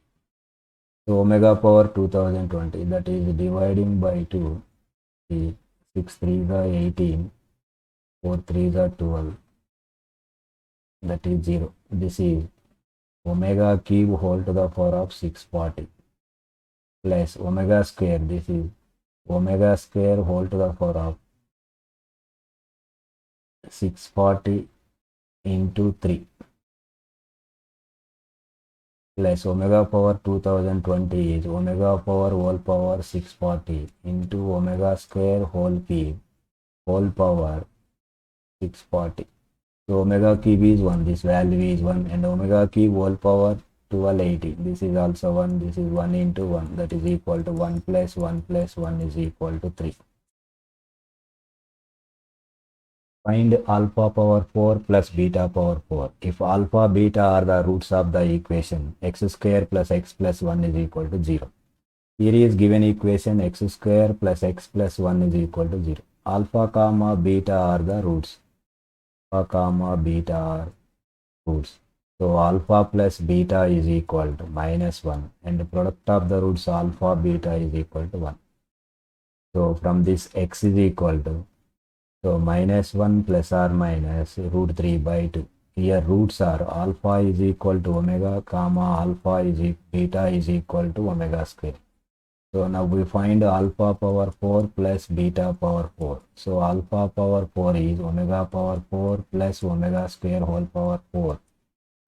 So omega power 2020, that is dividing by 2. 6 3s are 18, 4 3s are 12, that is 0. This is omega cube whole to the power of 640 plus omega square. This is omega square whole to the power of 640 into 3 plus omega power 2020 is omega power whole power 640 into omega square whole cube whole power 640. So omega cube is 1, this value is 1, and omega cube whole power 1280. This is also 1, this is 1 into 1, that is equal to 1 plus 1 plus 1 is equal to 3. Find alpha power 4 plus beta power 4. If alpha beta are the roots of the equation, x square plus x plus 1 is equal to 0. Here is given equation x square plus x plus 1 is equal to 0. Alpha comma beta are the roots. Alpha comma beta are roots. So alpha plus beta is equal to minus 1, and the product of the roots alpha beta is equal to 1. So from this, x is equal to, so minus 1 plus or minus root 3 by 2. Here roots are alpha is equal to omega comma alpha is beta is equal to omega square. So now we find alpha power 4 plus beta power 4. So alpha power 4 is omega power 4 plus omega square whole power 4.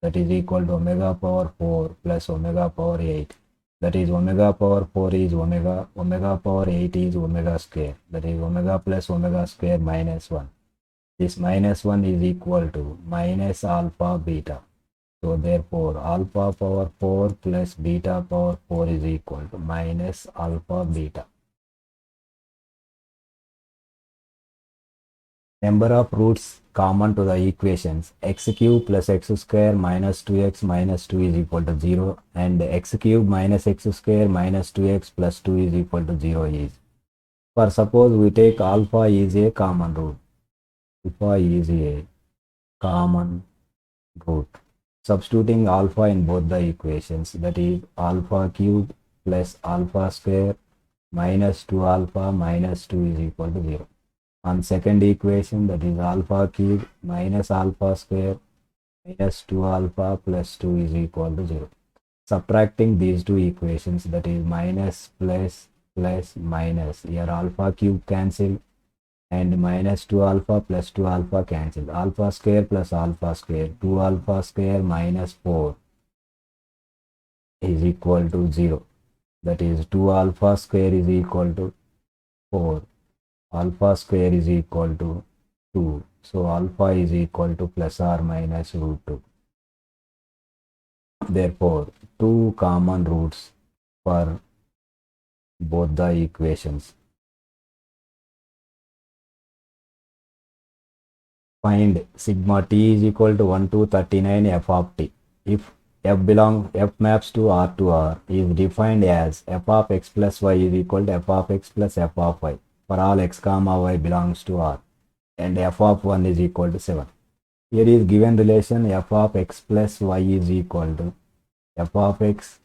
That is equal to omega power 4 plus omega power 8. That is omega power 4 is omega, omega power 8 is omega square. That is omega plus omega square minus 1. This minus 1 is equal to minus alpha beta. So therefore alpha power 4 plus beta power 4 is equal to minus alpha beta. Number of roots common to the equations x cube plus x square minus 2x minus 2 is equal to 0, and x cube minus x square minus 2x plus 2 is equal to 0 is. For suppose we take alpha is a common root. Alpha is a common root. Substituting alpha in both the equations, that is alpha cube plus alpha square minus 2 alpha minus 2 is equal to 0. On second equation, that is alpha cube minus alpha square minus 2 alpha plus 2 is equal to 0. Subtracting these two equations, that is minus plus plus minus, here alpha cube cancel and minus 2 alpha plus 2 alpha cancel. Alpha square plus alpha square, 2 alpha square minus 4 is equal to 0. That is 2 alpha square is equal to 4. Alpha square is equal to 2. So alpha is equal to plus or minus root 2. Therefore, two common roots for both the equations. Find sigma t is equal to 1 to 39 f of t. If f maps to R to R is defined as f of x plus y is equal to f of x plus f of y for all x comma y belongs to R, and f of 1 is equal to 7. Here is given relation f of x plus y is equal to f of x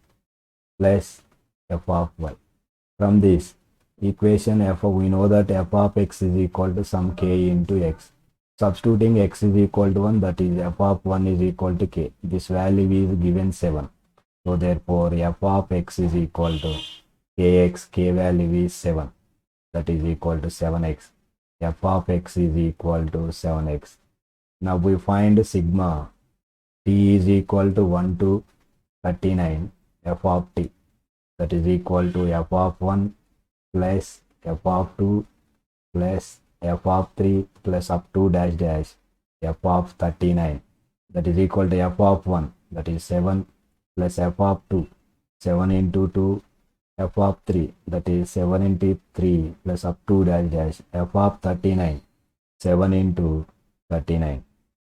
plus f of y. From this equation f, we know that f of x is equal to some k into x. Substituting x is equal to 1, that is f of 1 is equal to k. This value is given 7. So therefore f of x is equal to kx, k value is 7. That is equal to 7x. F of x is equal to 7x. Now we find sigma t is equal to 1 to 39 f of t. That is equal to f of 1 plus f of 2 plus f of 3 plus up to dash dash f of 39. That is equal to f of 1, that is 7 plus f of 2, 7 into 2, f of 3, that is 7 into 3 plus up to dash dash f of 39, 7 into 39.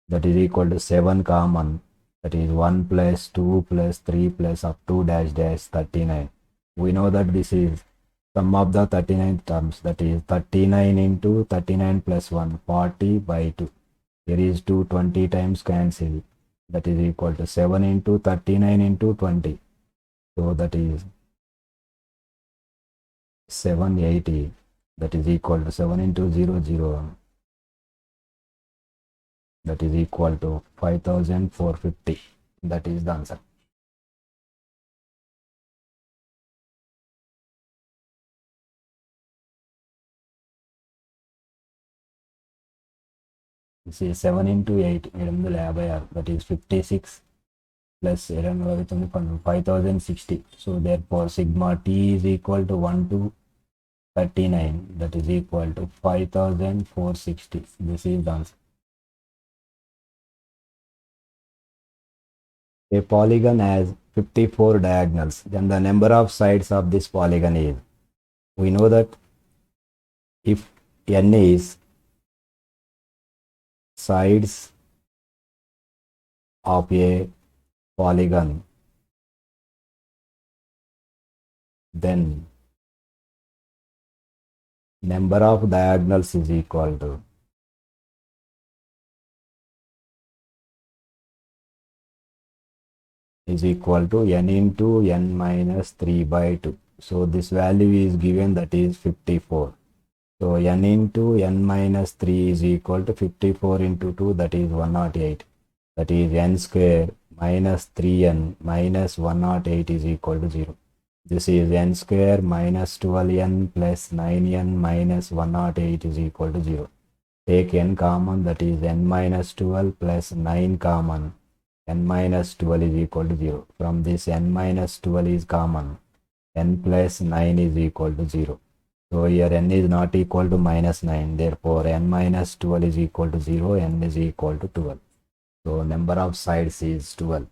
That is equal to 7 common, that is 1 plus 2 plus 3 plus up to dash dash 39. We know that this is sum of the 39 terms, that is 39 into 39 plus 1, 40 by 2. Here is 2, 20 times cancel. That is equal to 7 into 39 into 20. So that is 780. That is equal to 7 into 0, 0. That is equal to 5450. That is the answer. This is 7 into 8, that is 56 plus 5060. So therefore sigma t is equal to 1 to 39, that is equal to 5460. This is the answer. A polygon has 54 diagonals, then the number of sides of this polygon is, we know that if n is sides of a polygon, then number of diagonals is equal to n into n minus 3 by 2. So this value is given, that is 54. So n into n minus 3 is equal to 54 into 2, that is 108. That is n square minus 3n minus 108 is equal to 0. This is n square minus 12n plus 9n minus 108 is equal to 0. Take n common, that is n minus 12 plus 9 common. N minus 12 is equal to 0. From this n minus 12 is common. N plus 9 is equal to 0. So here n is not equal to minus 9. Therefore n minus 12 is equal to 0. N is equal to 12. So number of sides is 12.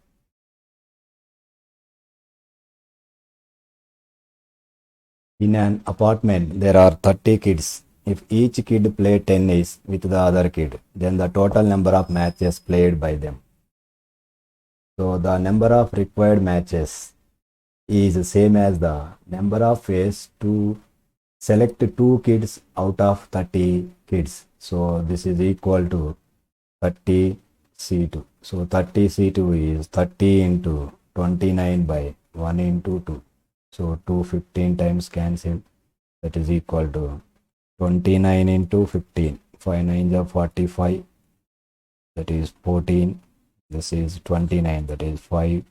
In an apartment, there are 30 kids. If each kid play tennis with the other kid, then the total number of matches played by them. So the number of required matches is same as the number of ways to select 2 kids out of 30 kids. So this is equal to 30 C2. So 30 C2 is 30 into 29 by 1 into 2. So 215 times cancel. That is equal to 29 into 15. 5 9s are 45. That is 14. This is 29. That is 5.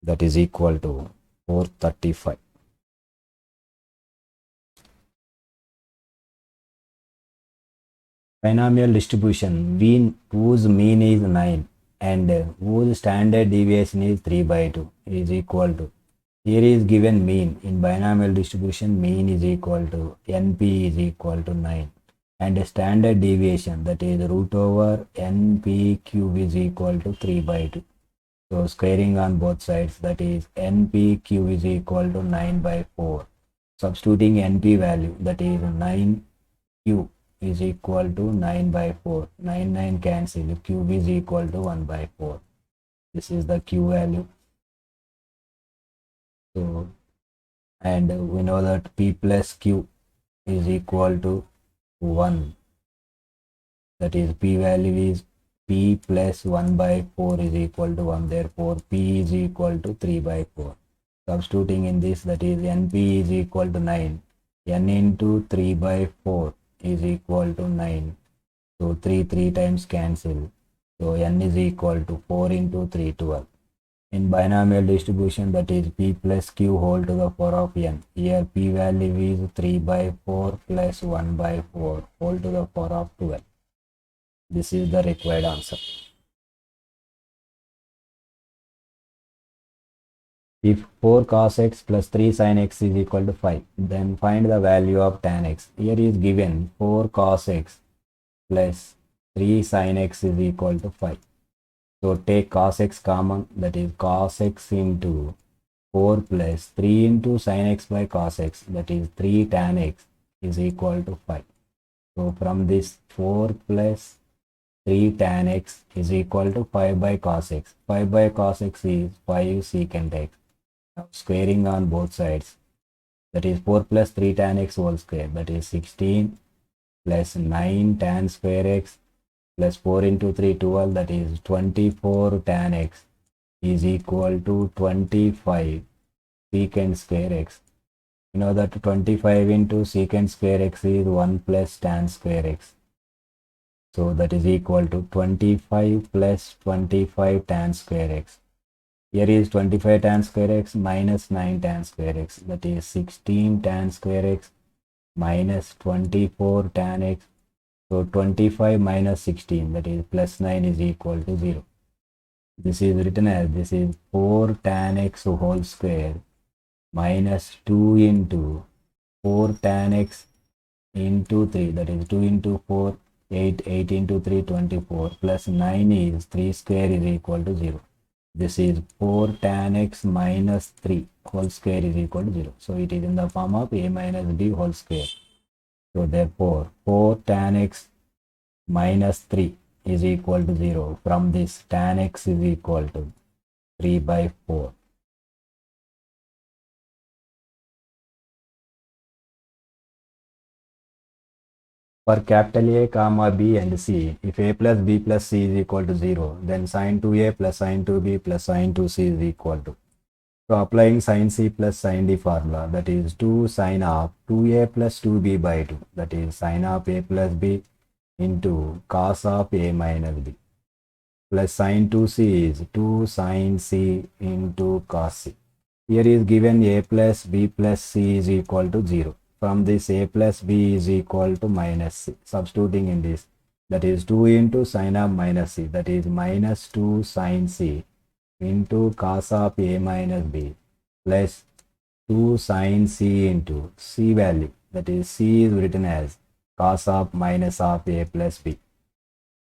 That is equal to 435. Binomial distribution whose mean is 9 and whose standard deviation is 3 by 2 is equal to. Here is given mean. In binomial distribution, mean is equal to NP is equal to 9 and standard deviation, that is root over NP cube, is equal to 3 by 2. So squaring on both sides, that is NP cube is equal to 9 by 4. Substituting NP value, that is 9Q is equal to 9 by 4. 9 9 cancel. Cube is equal to 1 by 4. This is the Q value. So, and we know that P plus Q is equal to 1. That is P value is P plus 1 by 4 is equal to 1. Therefore, P is equal to 3 by 4. Substituting in this, that is NP is equal to 9. N into 3 by 4 is equal to 9. So 3 times cancel. So N is equal to 4 into 3, 12. In binomial distribution, that is P plus Q whole to the power of N. Here P value is 3 by 4 plus 1 by 4 whole to the power of 12. This is the required answer. If 4 cos x plus 3 sin x is equal to 5, then find the value of tan x. Here is given 4 cos x plus 3 sin x is equal to 5. So take cos x common, that is cos x into 4 plus 3 into sin x by cos x, that is 3 tan x is equal to 5. So from this 4 plus 3 tan x is equal to 5 by cos x. 5 by cos x is 5 secant x. Now squaring on both sides, that is 4 plus 3 tan x whole square, that is 16 plus 9 tan square x plus 4 into 3, 12, that is 24 tan x is equal to 25 secant square x. You know that 25 into secant square x is 1 plus tan square x. So that is equal to 25 plus 25 tan square x. Here is 25 tan square x minus 9 tan square x, that is 16 tan square x minus 24 tan x. So 25 minus 16, that is plus 9, is equal to 0. This is written as, this is 4 tan x whole square minus 2 into 4 tan x into 3, that is 2 into 4, 8, 8 into 3, 24, plus 9 is 3 square is equal to 0. This is 4 tan x minus 3 whole square is equal to 0. So it is in the form of a minus b whole square. So therefore 4 tan x minus 3 is equal to 0. From this, tan x is equal to 3 by 4. For capital A, comma B and C, if A plus B plus C is equal to 0, then sin 2A plus sin 2B plus sin 2C is equal to. So applying sin C plus sin D formula, that is 2 sin of 2A plus 2B by 2, that is sin of A plus B into cos of A minus B, plus sin 2C is 2 sin C into cos C. Here is given A plus B plus C is equal to 0. From this, A plus B is equal to minus C. Substituting in this, that is 2 into sin of minus C, that is minus 2 sin C into cos of A minus B plus 2 sin C into C value, that is C is written as cos of minus of A plus B.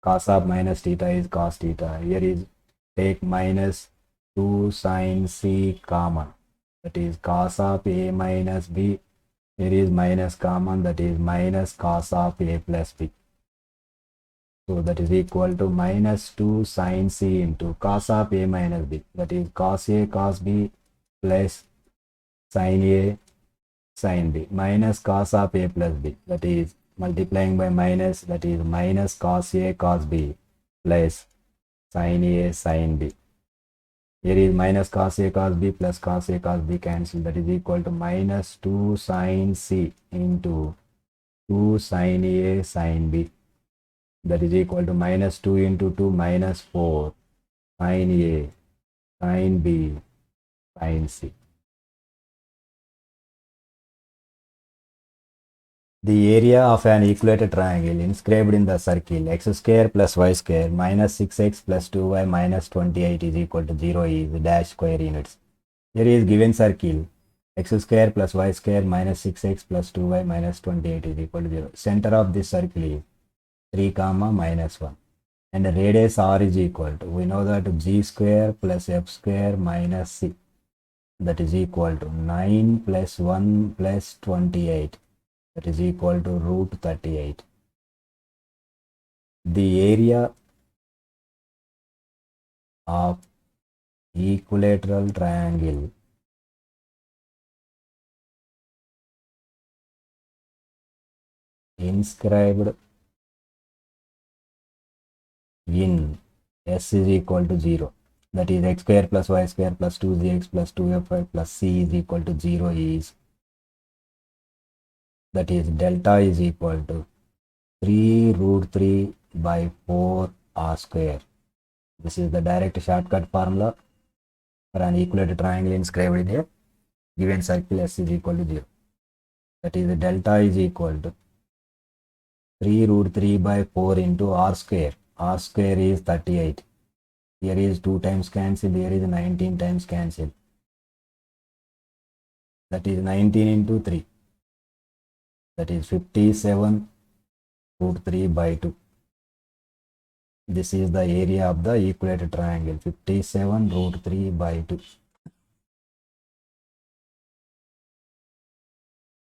Cos of minus theta is cos theta. Here is take minus 2 sin C common, that is cos of A minus B. Here is minus common, that is minus cos of A plus B. So that is equal to minus 2 sin C into cos of A minus B, that is cos A cos B plus sin A sin B, minus cos of A plus B, that is multiplying by minus, that is minus cos A cos B plus sin A sin B. Here is minus cos A cos B plus cos A cos B cancel, that is equal to minus 2 sin C into 2 sin A sin B, that is equal to minus 2 into 2 minus 4 sin A sin B sin C. The area of an equilateral triangle inscribed in the circle x square plus y square minus 6x plus 2y minus 28 is equal to 0 is dash square units. Here is given circle x square plus y square minus 6x plus 2y minus 28 is equal to 0. Center of this circle is 3 comma minus 1 and the radius r is equal to, we know that g square plus f square minus c, that is equal to 9 plus 1 plus 28, that is equal to root 38. The area of equilateral triangle inscribed in S is equal to 0, that is x square plus y square plus 2gx plus 2fy plus c is equal to 0 is, that is delta is equal to 3 root 3 by 4 r square. This is the direct shortcut formula for an equilateral triangle inscribed in a given circle S is equal to 0. That is the delta is equal to 3 root 3 by 4 into r square. R square is 38. Here is 2 times cancelled. Here is 19 times cancelled. That is 19 into 3. That is 57 root 3 by 2. This is the area of the equilateral triangle, 57 root 3 by 2.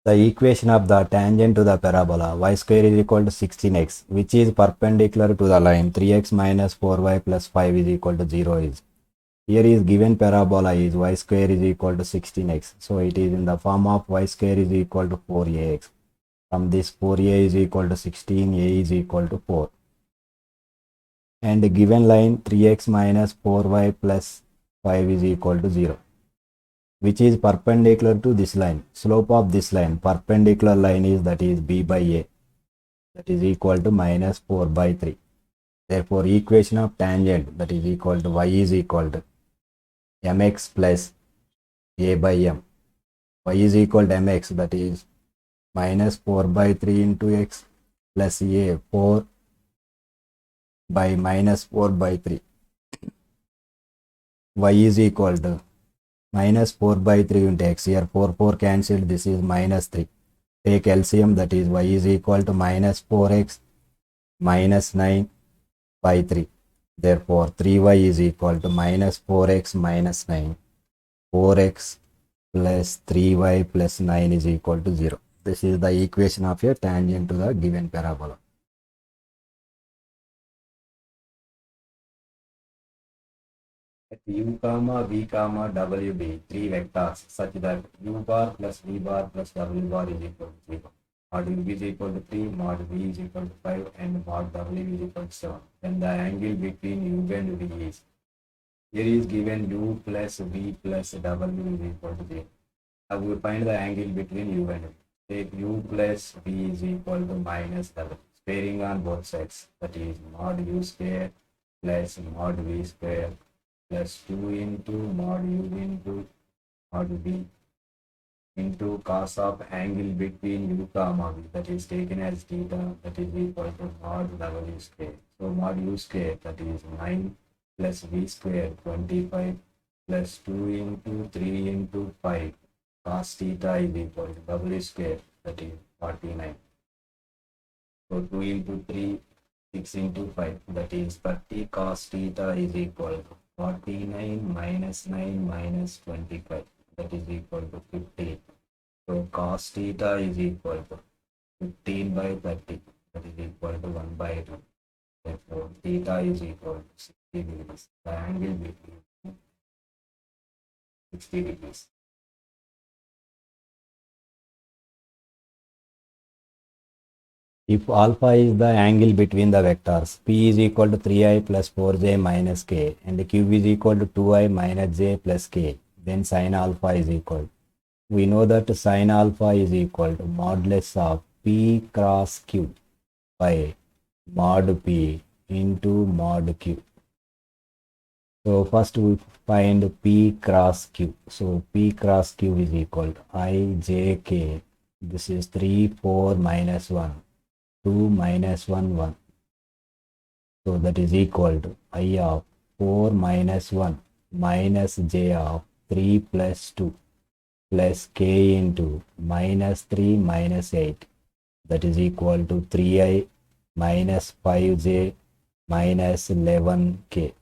The equation of the tangent to the parabola y square is equal to 16x, which is perpendicular to the line 3x minus 4y plus 5 is equal to 0 is. Here is given parabola is y square is equal to 16x. So it is in the form of y square is equal to 4ax. From this 4a is equal to 16, a is equal to 4. And the given line 3x minus 4y plus 5 is equal to 0, which is perpendicular to this line. Slope of this line, perpendicular line is, that is b by a, that is equal to minus 4 by 3. Therefore, equation of tangent, that is equal to y is equal to mx plus a by m. Y is equal to mx, that is minus 4 by 3 into x plus a 4 by minus 4 by 3. Y is equal to minus 4 by 3 into x. Here 4 cancelled. This is minus 3. Take LCM, that is y is equal to minus 4x minus 9 by 3. Therefore 3y is equal to minus 4x minus 9. 4x plus 3y plus 9 is equal to 0. This is the equation of a tangent to the given parabola. At u comma v comma w be 3 vectors such that u bar plus v bar plus w bar is equal to 0. Mod u is equal to 3, mod v is equal to 5, and mod w is equal to 7. Then the angle between u and v is, here is given u plus v plus w is equal to 0. Now we find the angle between u and v. Take u plus v is equal to minus w, sparing on both sides, that is mod u square plus mod v square plus 2 into mod u into mod v into cos of angle between u comma v, that is taken as theta, that is equal to mod w square. So mod u square, that is 9 plus v square 25 plus 2 into 3 into 5 cos theta is equal to w square, that is 49. So 2 into 3, 6 into 5, that is 30 cos theta is equal to 49 minus 9 minus 25, that is equal to 15. So cos theta is equal to 15 by 30, that is equal to 1 by 2. Therefore theta is equal to 60 degrees. The angle between 60 degrees. If alpha is the angle between the vectors, P is equal to 3i plus 4j minus k and Q is equal to 2i minus j plus k, then sin alpha is equal. We know that sin alpha is equal to modulus of P cross Q by mod P into mod Q. So first we find P cross Q. So P cross Q is equal to I, J, K. This is 3, 4, minus 1, 2, minus 1, 1. So that is equal to I of 4 minus 1 minus J of 3 plus 2 plus K into minus 3 minus 8. That is equal to 3I minus 5J minus 11K.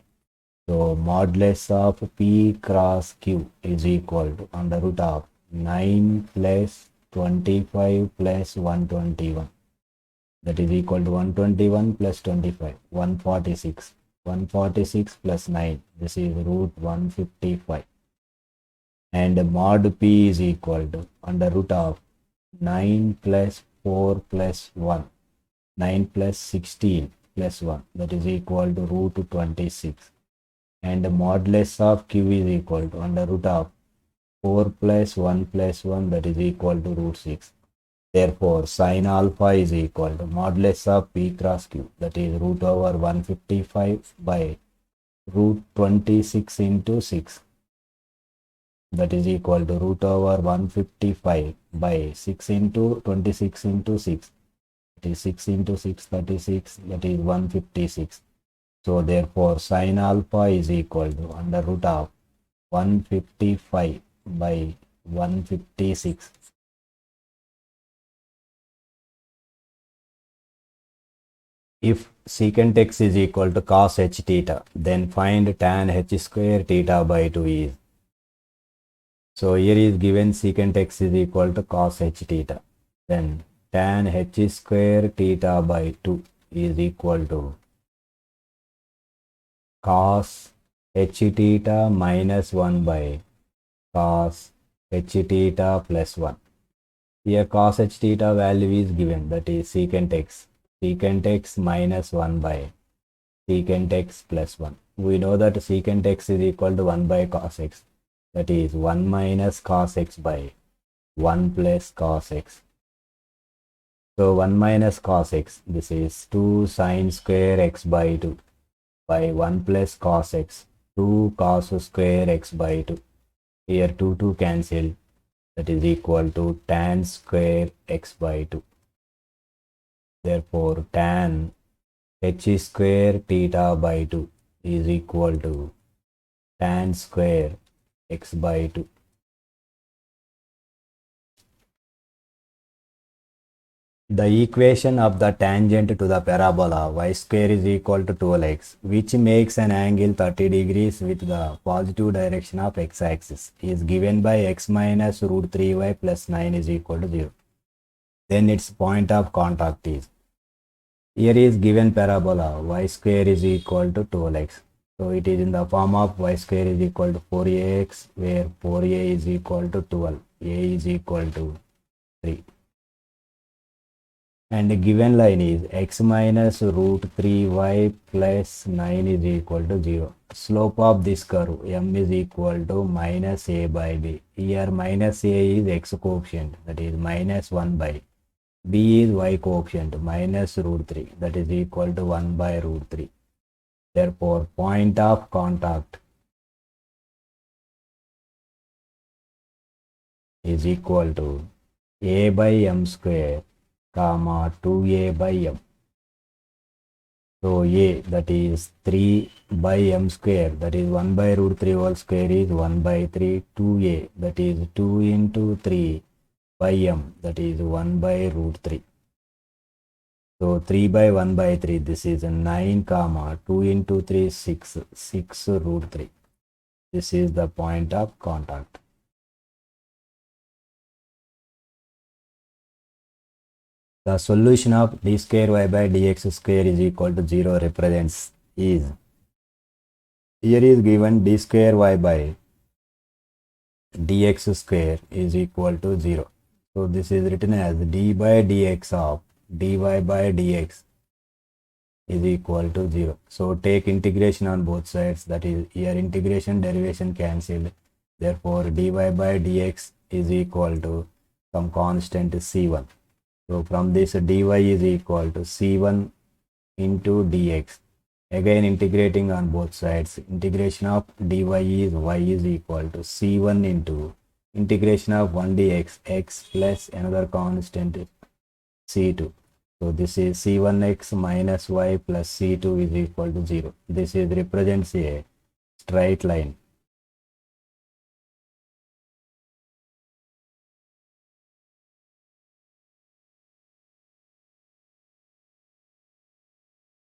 So modulus of P cross Q is equal to under root of 9 plus 25 plus 121. That is equal to 121 plus 25, 146. 146 plus 9, this is root 155. And mod P is equal to under root of 9 plus 4 plus 1, 9 plus 16 plus 1, that is equal to root 26. And the modulus of Q is equal to under root of 4 plus 1 plus 1, that is equal to root 6. Therefore, sin alpha is equal to modulus of P cross Q, that is root over 155 by root 26 into 6. That is equal to root over 155 by 6 into 26 into 6. That is 6 into 6, 36, that is 156. So therefore sin alpha is equal to under root of 155 by 156. If secant x is equal to cos h theta, then find tan h square theta by 2 is. So here is given secant x is equal to cos h theta. Then tan h square theta by 2 is equal to cos h theta minus 1 by cos h theta plus 1. Here cos h theta value is given, that is secant x. Secant x minus 1 by secant x plus 1. We know that secant x is equal to 1 by cos x. That is 1 minus cos x by 1 plus cos x. So 1 minus cos x, this is 2 sin square x by 2. By 1 plus cos x, 2 cos square x by 2. Here 2 cancel, that is equal to tan square x by 2. Therefore tan h square theta by 2 is equal to tan square x by 2. The equation of the tangent to the parabola y square is equal to 12x, which makes an angle 30 degrees with the positive direction of x-axis, is given by x minus root 3y plus 9 is equal to 0. Then its point of contact is. Here is given parabola y square is equal to 12x. So it is in the form of y square is equal to 4ax, where 4a is equal to 12, a is equal to 3. And the given line is x minus root 3y plus 9 is equal to 0. Slope of this curve m is equal to minus a by b. Here minus a is x coefficient, that is minus 1 by. B is y coefficient, minus root 3, that is equal to 1 by root 3. Therefore, point of contact is equal to a by m square, comma 2a by m. So a, that is 3 by m square, that is 1 by root 3 whole square is 1 by 3, 2a, that is 2 into 3 by m, that is 1 by root 3. So 3 by 1 by 3, this is 9, comma 2 into 3, 6, 6 root 3. This is the point of contact. The solution of d square y by dx square is equal to 0 represents is. Here is given d square y by dx square is equal to 0. So this is written as d by dx of dy by dx is equal to 0. So take integration on both sides, that is here integration derivation cancelled. Therefore dy by dx is equal to some constant c1. So from this dy is equal to c1 into dx. Again integrating on both sides. Integration of dy is y is equal to c1 into integration of 1 dx x plus another constant c2. So this is c1x minus y plus c2 is equal to 0. This is represents a straight line.